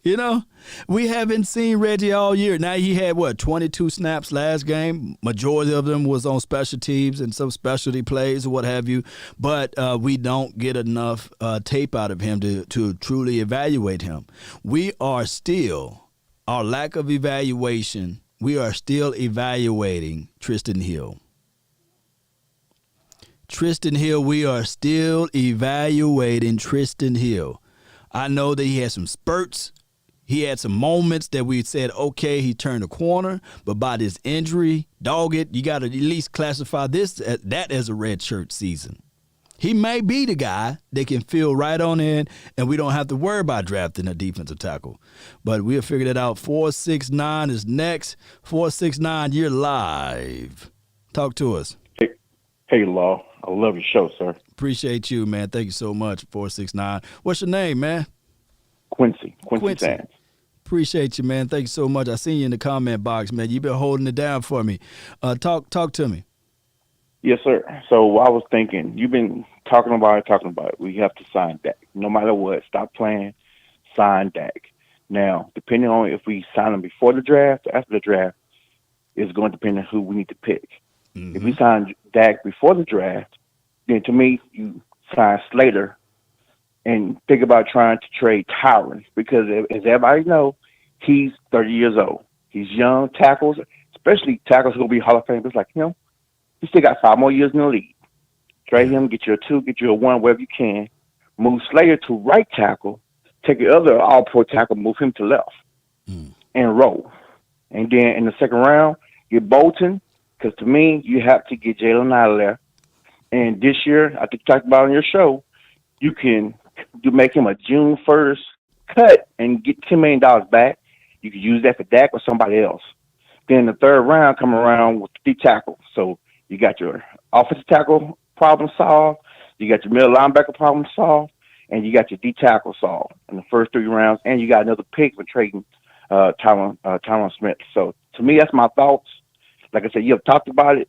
you know, we haven't seen Reggie all year. Now he had 22 snaps last game. Majority of them was on special teams and some specialty plays or what have you. But we don't get enough tape out of him to truly evaluate him. We are still, our lack of evaluation, we are still evaluating Tristan Hill. We are still evaluating Tristan Hill. I know that he had some spurts. He had some moments that we said, okay, he turned a corner, but by this injury, you got to at least classify that as a red shirt season. He may be the guy that can fill right on in, and we don't have to worry about drafting a defensive tackle. But we'll figure that out. 469 is next. 469, you're live. Talk to us. Hey, Law. I love your show, sir. Appreciate you, man. Thank you so much, 469. What's your name, man? Quincy Sands. Appreciate you, man. Thank you so much. I seen you in the comment box, man. You've been holding it down for me. Talk to me. Yes, sir. So I was thinking, you've been talking about it. We have to sign Dak. No matter what, stop playing, sign Dak. Now, depending on if we sign him before the draft or after the draft, is going to depend on who we need to pick. If we sign Dak before the draft, then to me, you sign Slater and think about trying to trade Tyron because, as everybody knows, he's 30 years old. He's young. Tackles, especially tackles who will be Hall of Famers like him, he still got 5 more years in the league. Trade him, get you a 2, get you a 1, wherever you can. Move Slater to right tackle, take the other all-pro tackle, move him to left. and roll. And then in the second round, get Bolton, because to me, you have to get Jalen out of there. And this year, I think you talked about on your show, you make him a June 1st cut and get $10 million back. You can use that for Dak or somebody else. Then the third round come around with the tackle. So you got your offensive tackle problem solved, you got your middle linebacker problem solved, and you got your D tackle solved in the first 3 rounds, and you got another pick for trading Tyron Smith. So to me, that's my thoughts. Like I said, you have talked about it.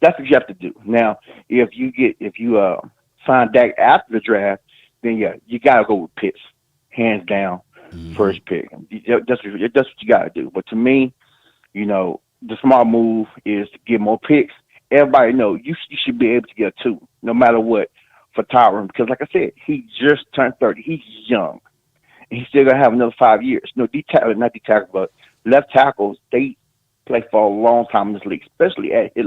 That's what you have to do. Now, if you sign Dak after the draft, then yeah, you gotta go with Pitts, hands down, first pick. That's what you gotta do. But to me, the smart move is to get more picks. Everybody know you should be able to get a 2, no matter what, for Tyron, because like I said, he just turned 30. He's young, and he's still gonna have another 5 years. Not D tackle, but left tackles, they play for a long time in this league, especially at his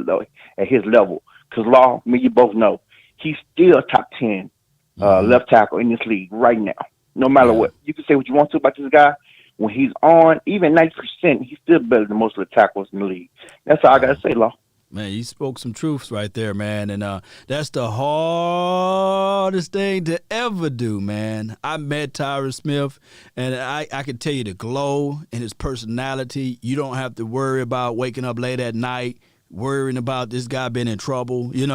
level. Because you both know, he's still a top 10 left tackle in this league right now. No matter what, you can say what you want to about this guy. When he's on, even 90%, he's still better than most of the tackles in the league. That's all I gotta say, Law. Man, you spoke some truths right there, man. And that's the hardest thing to ever do, man. I met Tyron Smith, and I can tell you the glow in his personality. You don't have to worry about waking up late at night, worrying about this guy being in trouble, And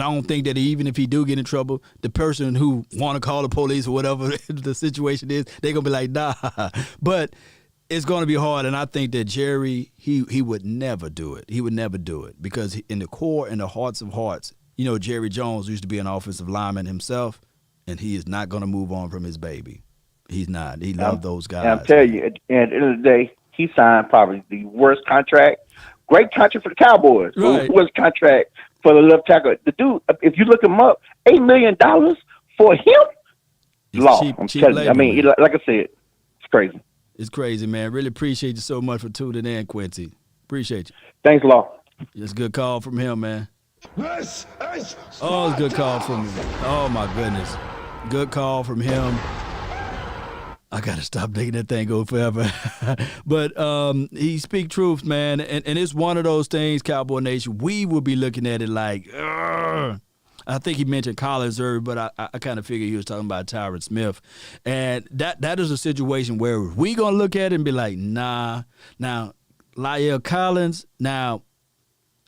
I don't think that even if he do get in trouble, the person who want to call the police or whatever the situation is, they're going to be like, nah. But it's going to be hard, and I think that Jerry, he would never do it. He would never do it because in the core and the hearts of hearts, Jerry Jones used to be an offensive lineman himself, and he is not going to move on from his baby. He's not. He loved those guys. And I'm telling you, at the end of the day, he signed probably the worst contract. Great contract for the Cowboys. Right. Worst contract for the left tackle. The dude, if you look him up, $8 million for him? Law. I'm telling you. I mean, like I said, it's crazy. It's crazy, man. Really appreciate you so much for tuning in, Quincy. Appreciate you. Thanks, Law. It's a good call from him, man. This is Oh, it's a good call from him. Oh, my goodness. Good call from him. I got to stop making that thing go forever. But he speak truth, man. And it's one of those things, Cowboy Nation, we will be looking at it like, ugh. I think he mentioned Collins earlier, but I kind of figured he was talking about Tyron Smith. And that is a situation where we going to look at it and be like, nah. Now, La'el Collins, now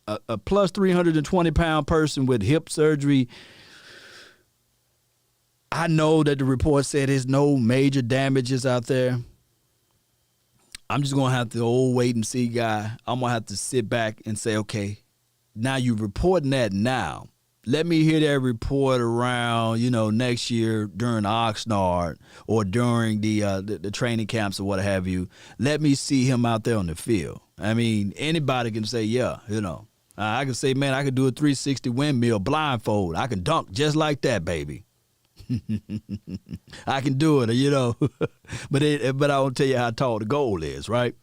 a plus 320-pound person with hip surgery, I know that the report said there's no major damages out there. I'm just going to have to wait and see guy. I'm going to have to sit back and say, okay, now you're reporting that now. Let me hear that report around, next year during Oxnard or during the training camps or what have you. Let me see him out there on the field. I mean, anybody can say, yeah, I can say, man, I can do a 360 windmill blindfold. I can dunk just like that, baby. I can do it, but I won't tell you how tall the goal is, right?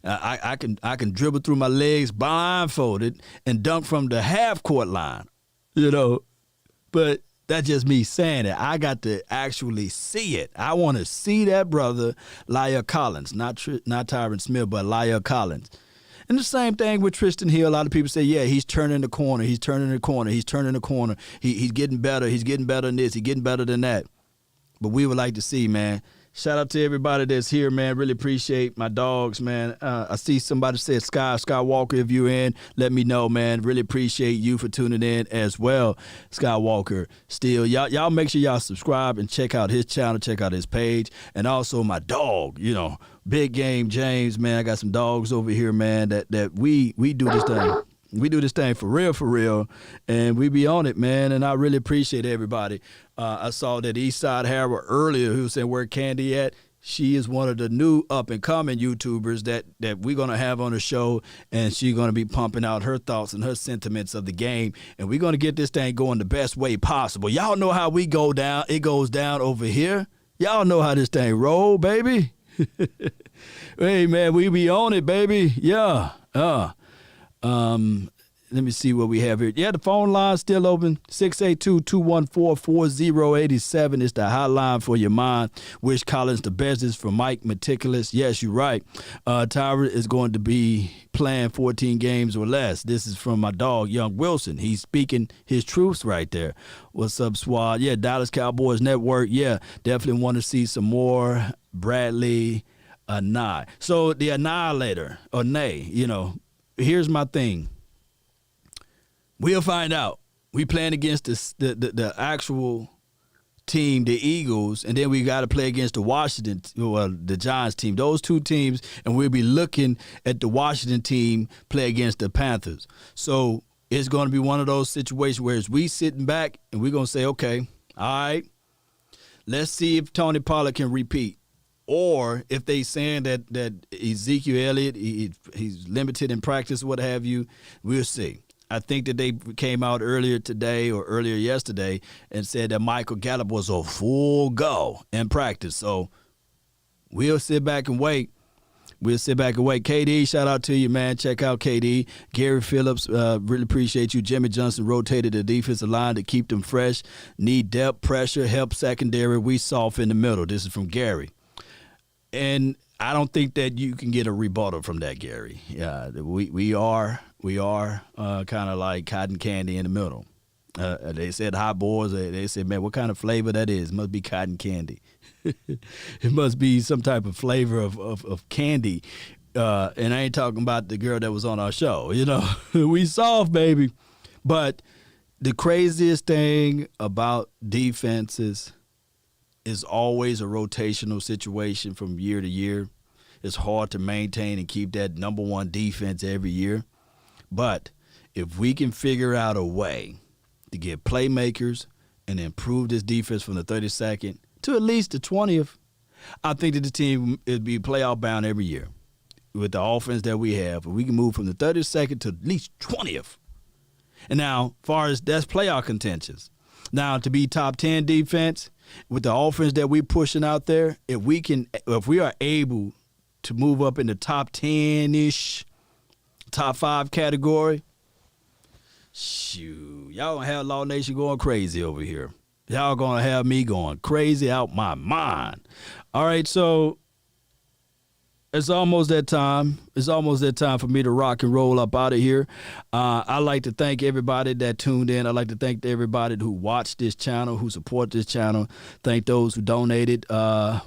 I can dribble through my legs blindfolded and dunk from the half-court line. But that's just me saying it. I got to actually see it. I want to see that brother, La'el Collins, not Tyron Smith, but La'el Collins. And the same thing with Tristan Hill. A lot of people say, yeah, he's turning the corner. He's turning the corner. He's turning the corner. He's getting better. He's getting better than this. He's getting better than that. But we would like to see, man. Shout out to everybody that's here, man. Really appreciate my dogs, man. I see somebody said Skywalker, if you're in, let me know, man. Really appreciate you for tuning in as well, Skywalker. Still, y'all make sure y'all subscribe and check out his channel, check out his page. And also my dog, Big Game James, man. I got some dogs over here, man, that we do this thing. We do this thing for real, and we be on it, man, and I really appreciate everybody. I saw that Eastside Harrow earlier who was saying, where Candy at? She is one of the new up-and-coming YouTubers that we're going to have on the show, and she's going to be pumping out her thoughts and her sentiments of the game, and we're going to get this thing going the best way possible. Y'all know how we go down. It goes down over here. Y'all know how this thing roll, baby. Hey, man, we be on it, baby. Yeah. Let me see what we have here. Yeah, the phone line's still open. 682-214-4087 is the hotline for your mind. Wish Collins the best. Is from Mike Meticulous. Yes, you're right. Tyra is going to be playing 14 games or less. This is from my dog, Young Wilson. He's speaking his truths right there. What's up, Swad? Yeah, Dallas Cowboys Network. Yeah, definitely want to see some more Bradley Anai. So the Annihilator, or Nay, here's my thing. We'll find out. We playing against the actual team, the Eagles, and then we got to play against the Giants team. Those two teams, and we'll be looking at the Washington team play against the Panthers. So it's going to be one of those situations where we sitting back and we're going to say, okay, all right, let's see if Tony Pollard can repeat. Or if they saying that Ezekiel Elliott, he's limited in practice, what have you, we'll see. I think that they came out earlier today or earlier yesterday and said that Michael Gallup was a full go in practice. So we'll sit back and wait. KD, shout out to you, man. Check out KD. Gary Phillips, really appreciate you. Jimmy Johnson rotated the defensive line to keep them fresh. Need depth, pressure, help secondary. We soft in the middle. This is from Gary. And I don't think that you can get a rebuttal from that, Gary. Yeah, we are kind of like cotton candy in the middle. They said hot boys. They said, man, what kind of flavor that is? It must be cotton candy. It must be some type of flavor of candy. And I ain't talking about the girl that was on our show. We soft, baby. But the craziest thing about defenses is always a rotational situation from year to year. It's hard to maintain and keep that number one defense every year. But if we can figure out a way to get playmakers and improve this defense from the 32nd to at least the 20th, I think that the team would be playoff bound every year. With the offense that we have, if we can move from the 32nd to at least 20th. And now, as far as that's playoff contentions. Now, to be top 10 defense, with the offense that we're pushing out there, if we are able to move up in the top 10-ish, top 5 category, shoot, y'all gonna have Law Nation going crazy over here. Y'all gonna have me going crazy out my mind. All right, so it's almost that time. It's almost that time for me to rock and roll up out of here. I'd like to thank everybody that tuned in. I'd like to thank everybody who watched this channel, who support this channel. Thank those who donated.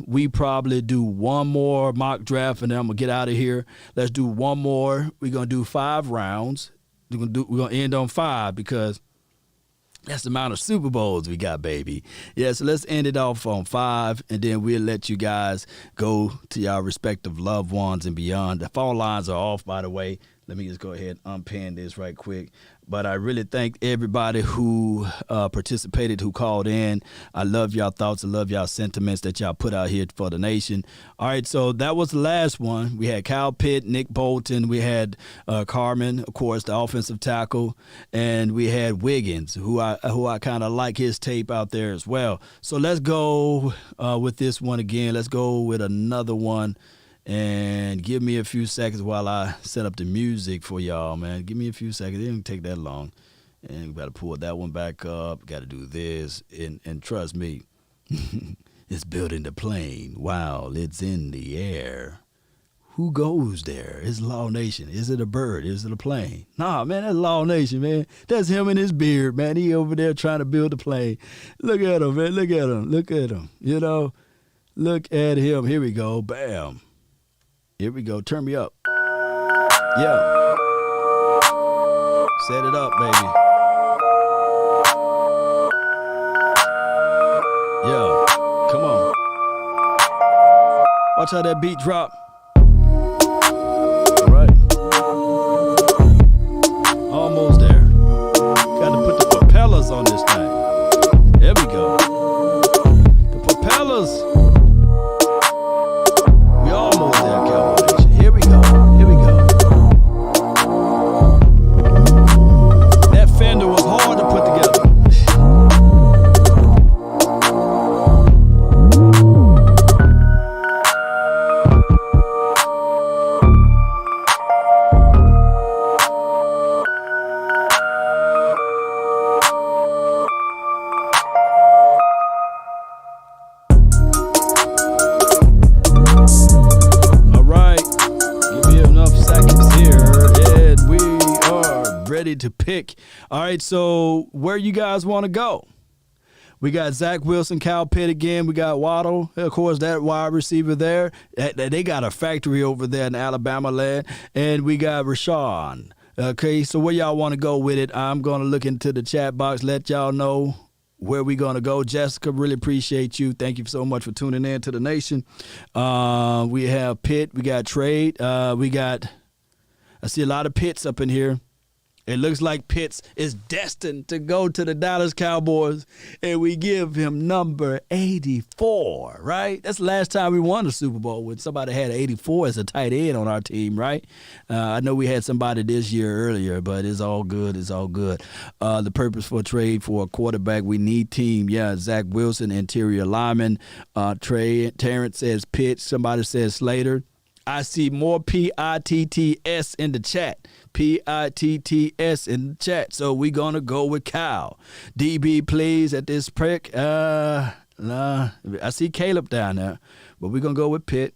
We probably do one more mock draft, and then I'm going to get out of here. Let's do one more. We're going to do 5 rounds. We're going to end on 5 because that's the amount of Super Bowls we got, baby. Yeah, so let's end it off on 5, and then we'll let you guys go to your respective loved ones and beyond. The phone lines are off, by the way. Let me just go ahead and unpin this right quick. But I really thank everybody who participated, who called in. I love y'all thoughts. I love y'all sentiments that y'all put out here for the nation. All right, so that was the last one. We had Kyle Pitt, Nick Bolton. We had Carmen, of course, the offensive tackle. And we had Wiggins, who I kind of like his tape out there as well. So let's go with this one again. Let's go with another one. And give me a few seconds while I set up the music for y'all, man. Give me a few seconds. It didn't take that long. And we got to pull that one back up. Got to do this. And trust me, it's building the plane. Wow, it's in the air. Who goes there? It's Law Nation. Is it a bird? Is it a plane? Nah, man, that's Law Nation, man. That's him and his beard, man. He over there trying to build a plane. Look at him, man. Look at him. Look at him. Look at him. Here we go. Bam. Here we go. Turn me up. Yeah. Set it up, baby. Yeah. Come on. Watch how that beat drop. All right. Almost there. Got to put the propellers on this thing. There we go. The propellers. Almost there, Cowboy Nation. Here we go. That fender was hard to put together. ready to pick. All right, so where you guys want to go? We got Zach Wilson, Kyle Pitt again. We got Waddle, of course, that wide receiver there. They got a factory over there in Alabama land. And we got Rashawn. Okay, so where y'all want to go with it? I'm going to look into the chat box, let y'all know where we going to go. Jessica, really appreciate you. Thank you so much for tuning in to the nation. We have Pitt. We got Trade. I see a lot of Pitts up in here. It looks like Pitts is destined to go to the Dallas Cowboys, and we give him number 84, right? That's the last time we won a Super Bowl when somebody had 84 as a tight end on our team, right? I know we had somebody this year earlier, but it's all good. It's all good. The purpose for a trade for a quarterback, we need team. Yeah, Zach Wilson, interior lineman. Terrence says Pitts. Somebody says Slater. I see more P-I-T-T-S in the chat. P-I-T-T-S in the chat. So we're going to go with Kyle. DB, please, at this prick. Nah. I see Caleb down there. But we're going to go with Pitt.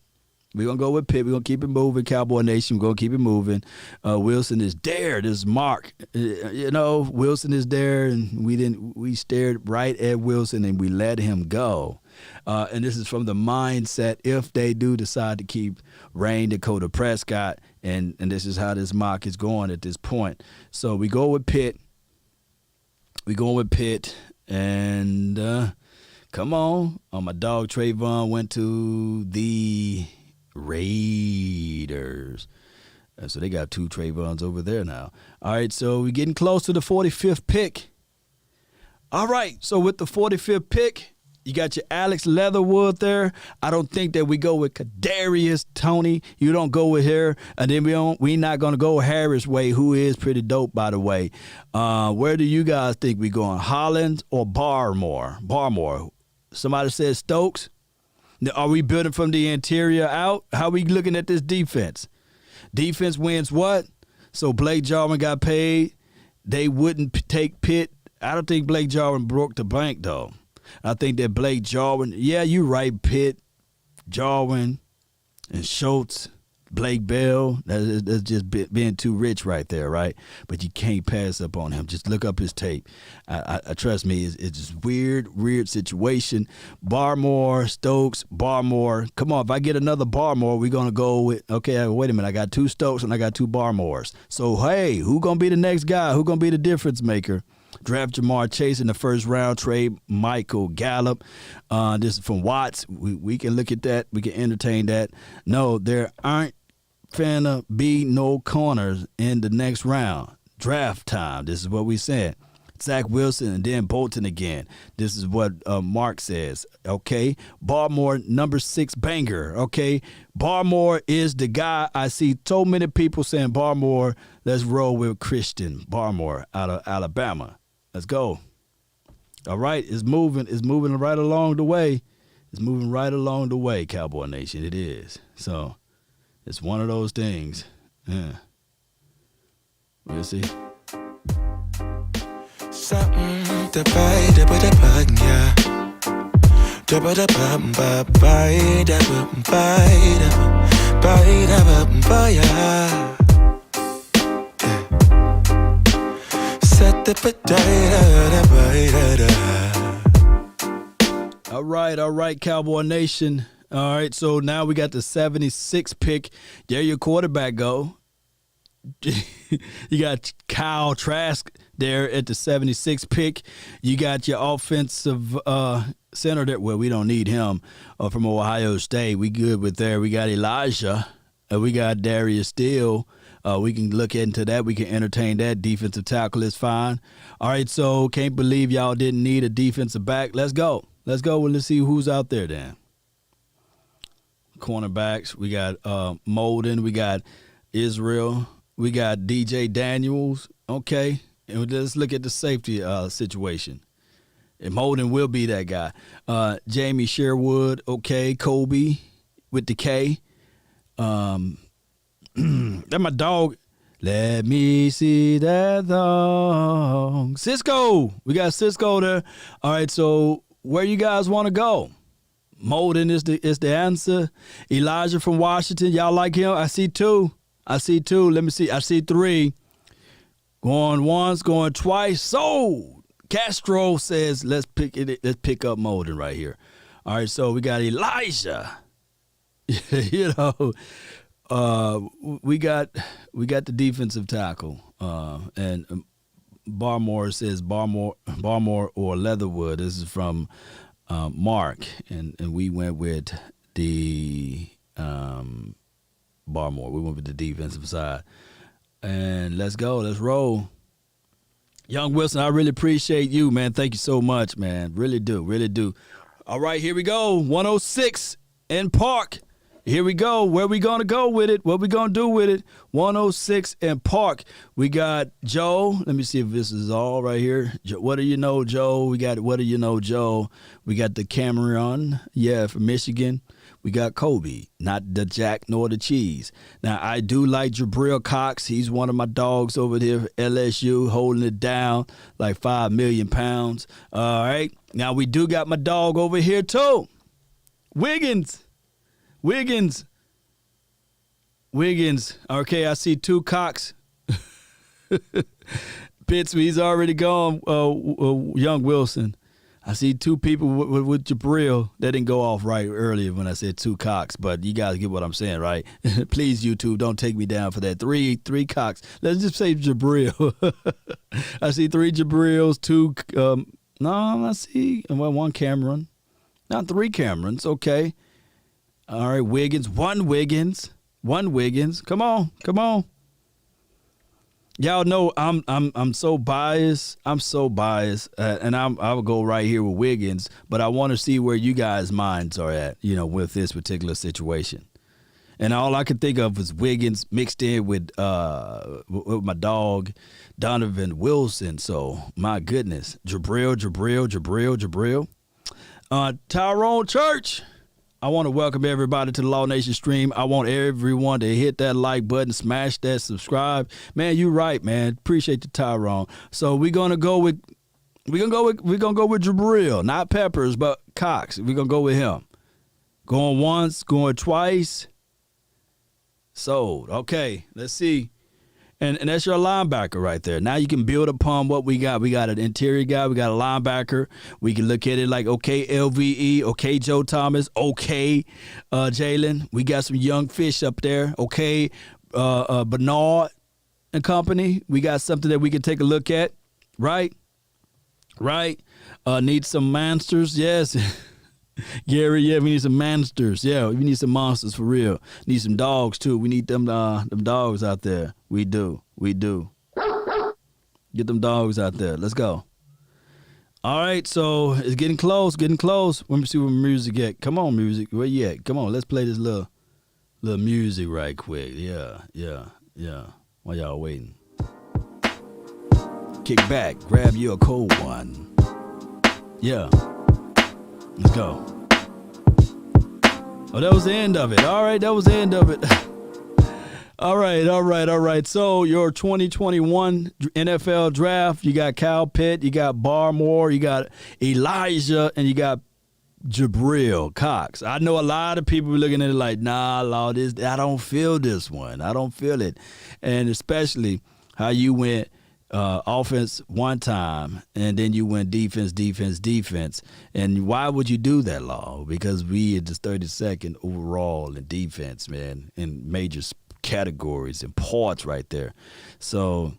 We're going to go with Pitt. We're going to keep it moving. Cowboy Nation, we're going to keep it moving. Wilson is there. This is Mark. Wilson is there, and we stared right at Wilson, and we let him go. And this is from the mindset if they do decide to keep Rain Dakota Prescott, and this is how this mock is going at this point. So we go with Pitt. We go with Pitt, and come on. My dog Trayvon went to the Raiders. So they got 2 Trayvons over there now. All right, so we're getting close to the 45th pick. All right, so with the 45th pick, you got your Alex Leatherwood there. I don't think that we go with Kadarius Toney. You don't go with her. And then we're not going to go Harris Way, who is pretty dope, by the way. Where do you guys think we're going? Hollins or Barmore? Barmore. Somebody said Stokes. Are we building from the interior out? How are we looking at this defense? Defense wins what? So Blake Jarwin got paid. They wouldn't take Pitt. I don't think Blake Jarwin broke the bank, though. I think that Blake Jarwin, yeah, you're right, Pitt, Jarwin, and Schultz, Blake Bell, that's just being too rich right there, right? But you can't pass up on him. Just look up his tape. I trust me, it's just weird situation. Barmore, Stokes, Barmore. Come on, if I get another Barmore, we're going to go with, okay, wait a minute, I got 2 Stokes and I got 2 Barmores. So, hey, who going to be the next guy? Who going to be the difference maker? Draft Jamar Chase in the first round, trade Michael Gallup. This is from Watts. We can look at that. We can entertain that. No, there aren't finna be no corners in the next round. Draft time. This is what we said. Zach Wilson and then Bolton again. This is what Mark says. Okay. Barmore, number 6 banger. Okay. Barmore is the guy. I see so many people saying Barmore. Let's roll with Christian Barmore out of Alabama. Let's go. All right. It's moving. It's moving right along the way. It's moving right along the way, Cowboy Nation. It is. So it's one of those things. Yeah. We'll see. Something to buy, da ba da ba, yeah. Da ba da ba ba ba, da ba ba, yeah. Set the potato, All right, Cowboy Nation. All right, so now we got the 76th pick. There your quarterback go. You got Kyle Trask there at the 76th pick. You got your offensive center there. Well, we don't need him from Ohio State. We good with there. We got Elijah. We got Darius Steele. We can look into that. We can entertain that. Defensive tackle is fine. All right, so can't believe y'all didn't need a defensive back. Let's go. Let's go. Well, let's see who's out there then. Cornerbacks. We got Molden. We got Israel. We got DJ Daniels, okay, and let's look at the safety situation. And Molden will be that guy. Jamie Sherwood, okay, Kobe with the K. That's my dog. Let me see that thong. Cisco, we got Cisco there. All right, so where you guys want to go? Molden is the answer. Elijah from Washington, y'all like him? I see 2. Let me see. I see 3. Going once, going twice. Sold. Castro says, let's pick up Molden right here. All right, so we got Elijah. You know, we got the defensive tackle, and Barmore says Barmore or Leatherwood. This is from Mark, and we went with the Barmore. We went with the defensive side, and let's go. Let's roll. Young Wilson, I really appreciate you, man. Thank you so much, man. Really do, really do. All right, here we go. 106 in Park. Here we go. Where we going to go with it? What we going to do with it? 106 in Park. We got Joe. Let me see if this is all right here. What do you know, Joe? We got What do you know, Joe? We got the Cameron, from Michigan. We got Kobe, not the Jack nor the cheese. Now, I do like Jabril Cox. He's one of my dogs over there, LSU, holding it down like 5 million pounds. All right. Now, we do got my dog over here, too. Wiggins. Okay, I see 2 Cox. Pitts, he's already gone, Young Wilson. I see 2 people with Jabril. That didn't go off right earlier when I said 2 Cox, but you guys get what I'm saying, right? Please, YouTube, don't take me down for that. 3 Cox. Let's just say Jabril. I see 3 Jabrils, 2, I see, 1 Cameron. Not 3 Camerons, okay. All right, Wiggins, 1 Wiggins. Come on. Y'all know I'm so biased. And I'll go right here with Wiggins, but I want to see where you guys' minds are at, with this particular situation. And all I can think of is Wiggins mixed in with my dog Donovan Wilson. So my goodness, Jabril. Tyrone Church. I want to welcome everybody to the Law Nation stream. I want everyone to hit that like button, smash that subscribe. Man, you right, man. Appreciate the Tyrone. So we're gonna go with Jabril, not Peppers, but Cox. We're gonna go with him. Going once, going twice. Sold. Okay, let's see. And that's your linebacker right there. Now you can build upon what we got. We got an interior guy. We got a linebacker. We can look at it like, okay, LVE, okay, Joe Thomas, okay, Jalen. We got some young fish up there, okay, Bernard and company. We got something that we can take a look at, right? Need some monsters, yes. Gary, we need some monsters. Yeah, we need some monsters for real. Need some dogs too. We need them dogs out there. We do. Get them dogs out there. Let's go. All right, so it's getting close. Let me see where music at. Come on, music. Where you at? Come on, let's play this little music right quick. Yeah. While y'all waiting. Kick back, grab you a cold one. Yeah. Let's go. Oh, that was the end of it. All right, that was the end of it. All right. So your 2021 NFL draft, you got Kyle Pitt, you got Barmore, you got Elijah, and you got Jabril Cox. I know a lot of people are looking at it like, nah, Lord, I don't feel this one. I don't feel it. And especially how you went offense one time, and then you went defense. And why would you do that, Law? Because we are just 32nd overall in defense, man, in major categories and parts right there. So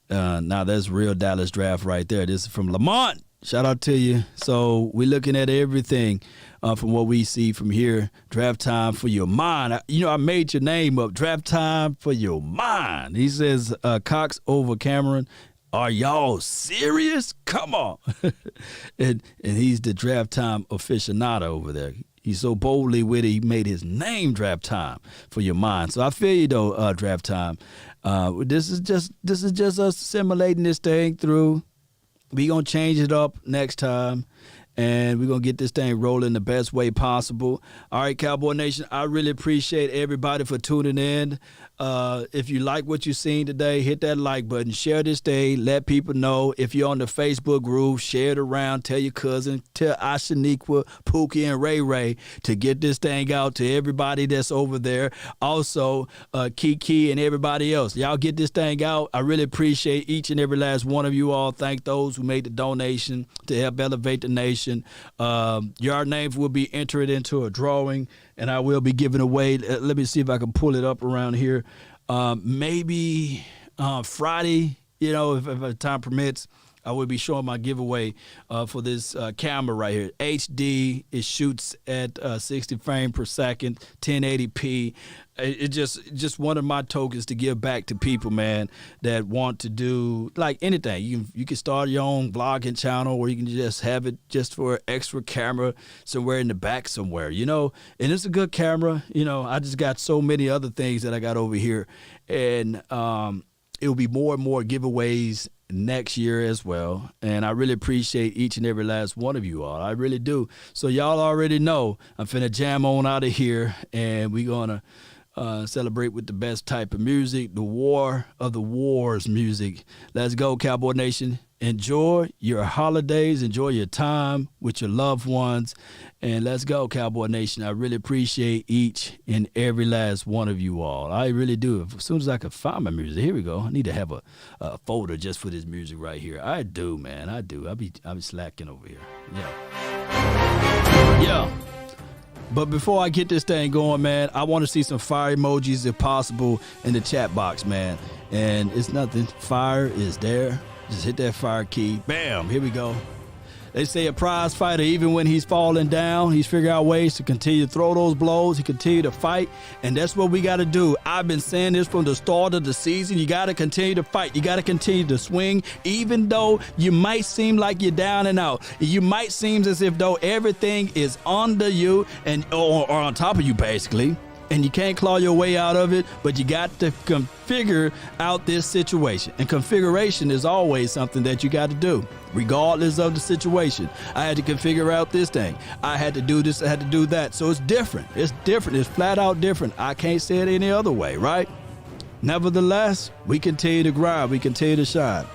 now that's real Dallas draft right there. This is from Lamont. Shout out to you. So we're looking at everything from what we see from here. Draft time for your mind. I made your name up. Draft time for your mind. He says Cox over Cameron. Are y'all serious? Come on. and he's the draft time aficionado over there. He's so boldly witty, he made his name Draft Time for your mind. So I feel you though, Draft Time. This is just us simulating this thing through. We gonna change it up next time, and we're going to get this thing rolling the best way possible. All right, Cowboy Nation, I really appreciate everybody for tuning in. If you like what you've seen today, hit that like button, share this day, let people know. If you're on the Facebook group, share it around, tell your cousin, tell Ashaniqua, Pookie, and Ray Ray to get this thing out to everybody that's over there. Also, Kiki and everybody else. Y'all get this thing out. I really appreciate each and every last one of you all. Thank those who made the donation to help elevate the nation. Your names will be entered into a drawing, and I will be giving away. Let me see if I can pull it up around here. Maybe Friday, if time permits, I will be showing my giveaway for this camera right here. HD, it shoots at 60 frames per second, 1080p. It's just one of my tokens to give back to people, man, that want to do like anything. You can start your own vlogging channel, or you can just have it just for an extra camera somewhere in the back somewhere, and it's a good camera. I just got so many other things that I got over here, and it will be more and more giveaways next year as well. And I really appreciate each and every last one of you all. I really do. So y'all already know I'm finna jam on out of here, and we're gonna celebrate with the best type of music, the War of the Wars music. Let's go, Cowboy Nation. Enjoy your holidays. Enjoy your time with your loved ones. And let's go, Cowboy Nation. I really appreciate each and every last one of you all. I really do. As soon as I can find my music, here we go. I need to have a folder just for this music right here. I do, man. I do. I'll be slacking over here. Yeah. But before I get this thing going, man, I want to see some fire emojis if possible in the chat box, man. And it's nothing. Fire is there. Just hit that fire key. Bam. Here we go. They say a prize fighter, even when he's falling down, he's figuring out ways to continue to throw those blows. He continue to fight, and that's what we got to do. I've been saying this from the start of the season. You got to continue to fight. You got to continue to swing, even though you might seem like you're down and out. You might seem as if though everything is under you or on top of you, basically. And you can't claw your way out of it, but you got to configure out this situation. And configuration is always something that you got to do, regardless of the situation. I had to configure out this thing. I had to do this. I had to do that. So it's different. It's different. It's flat out different. I can't say it any other way, right? Nevertheless, we continue to grind. We continue to shine.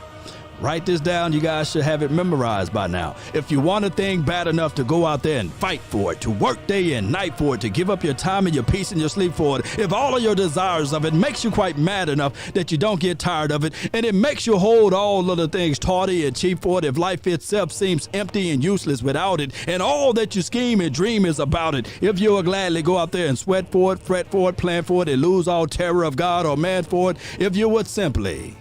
Write this down. You guys should have it memorized by now. If you want a thing bad enough to go out there and fight for it, to work day and night for it, to give up your time and your peace and your sleep for it, if all of your desires of it makes you quite mad enough that you don't get tired of it, and it makes you hold all of the things tawdry and cheap for it, if life itself seems empty and useless without it, and all that you scheme and dream is about it, if you will gladly go out there and sweat for it, fret for it, plan for it, and lose all terror of God or man for it, if you would simply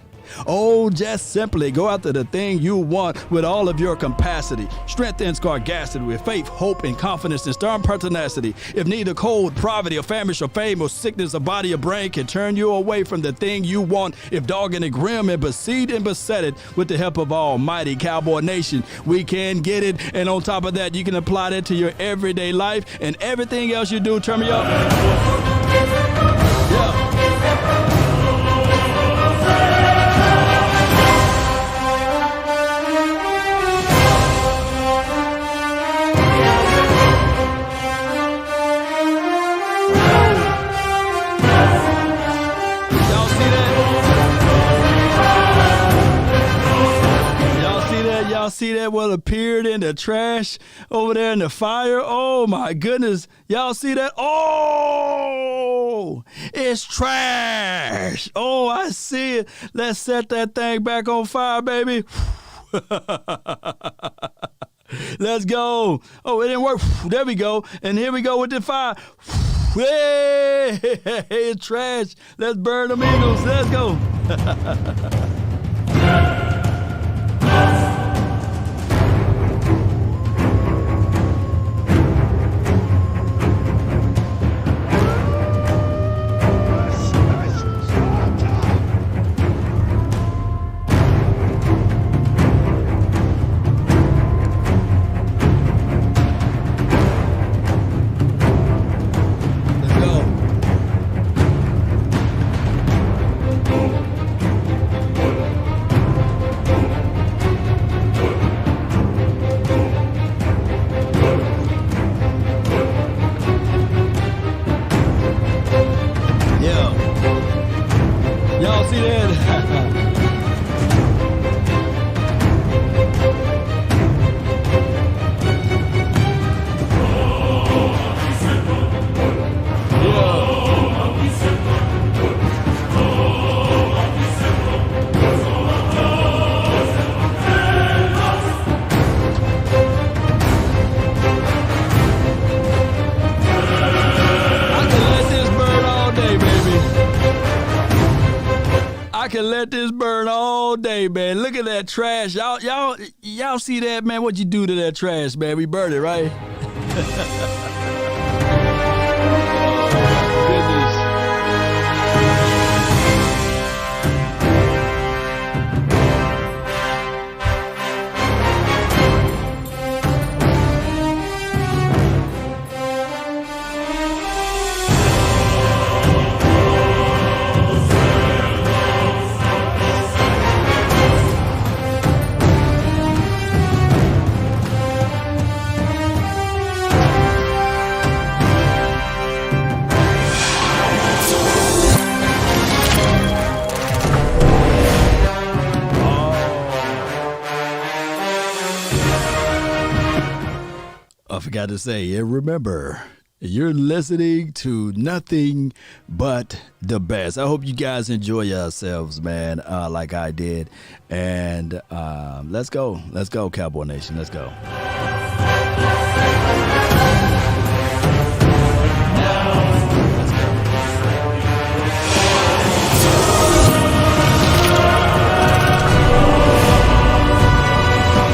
just simply go after the thing you want with all of your capacity. Strength and scarcity with faith, hope, and confidence and stern pertinacity. If neither cold, poverty, or famish, or fame, or sickness, or body, or brain can turn you away from the thing you want, if dogged and grim and besieged and beset it with the help of Almighty Cowboy Nation, we can get it. And on top of that, you can apply that to your everyday life and everything else you do. Turn me up. Yeah. Y'all see that what appeared in the trash over there in the fire? Oh my goodness. Y'all see that? Oh, it's trash. Oh, I see it. Let's set that thing back on fire, baby. Let's go. Oh, it didn't work. There we go. And here we go with the fire. Hey, it's trash. Let's burn them eagles. Let's go. Y'all see that? I can let this burn all day, man. Look at that trash. Y'all see that, man? What'd you do to that trash, man? We burned it, right? Goodness. I forgot to say, and remember, you're listening to nothing but the best. I hope you guys enjoy yourselves, man, like I did. And let's go, Cowboy Nation. Let's go.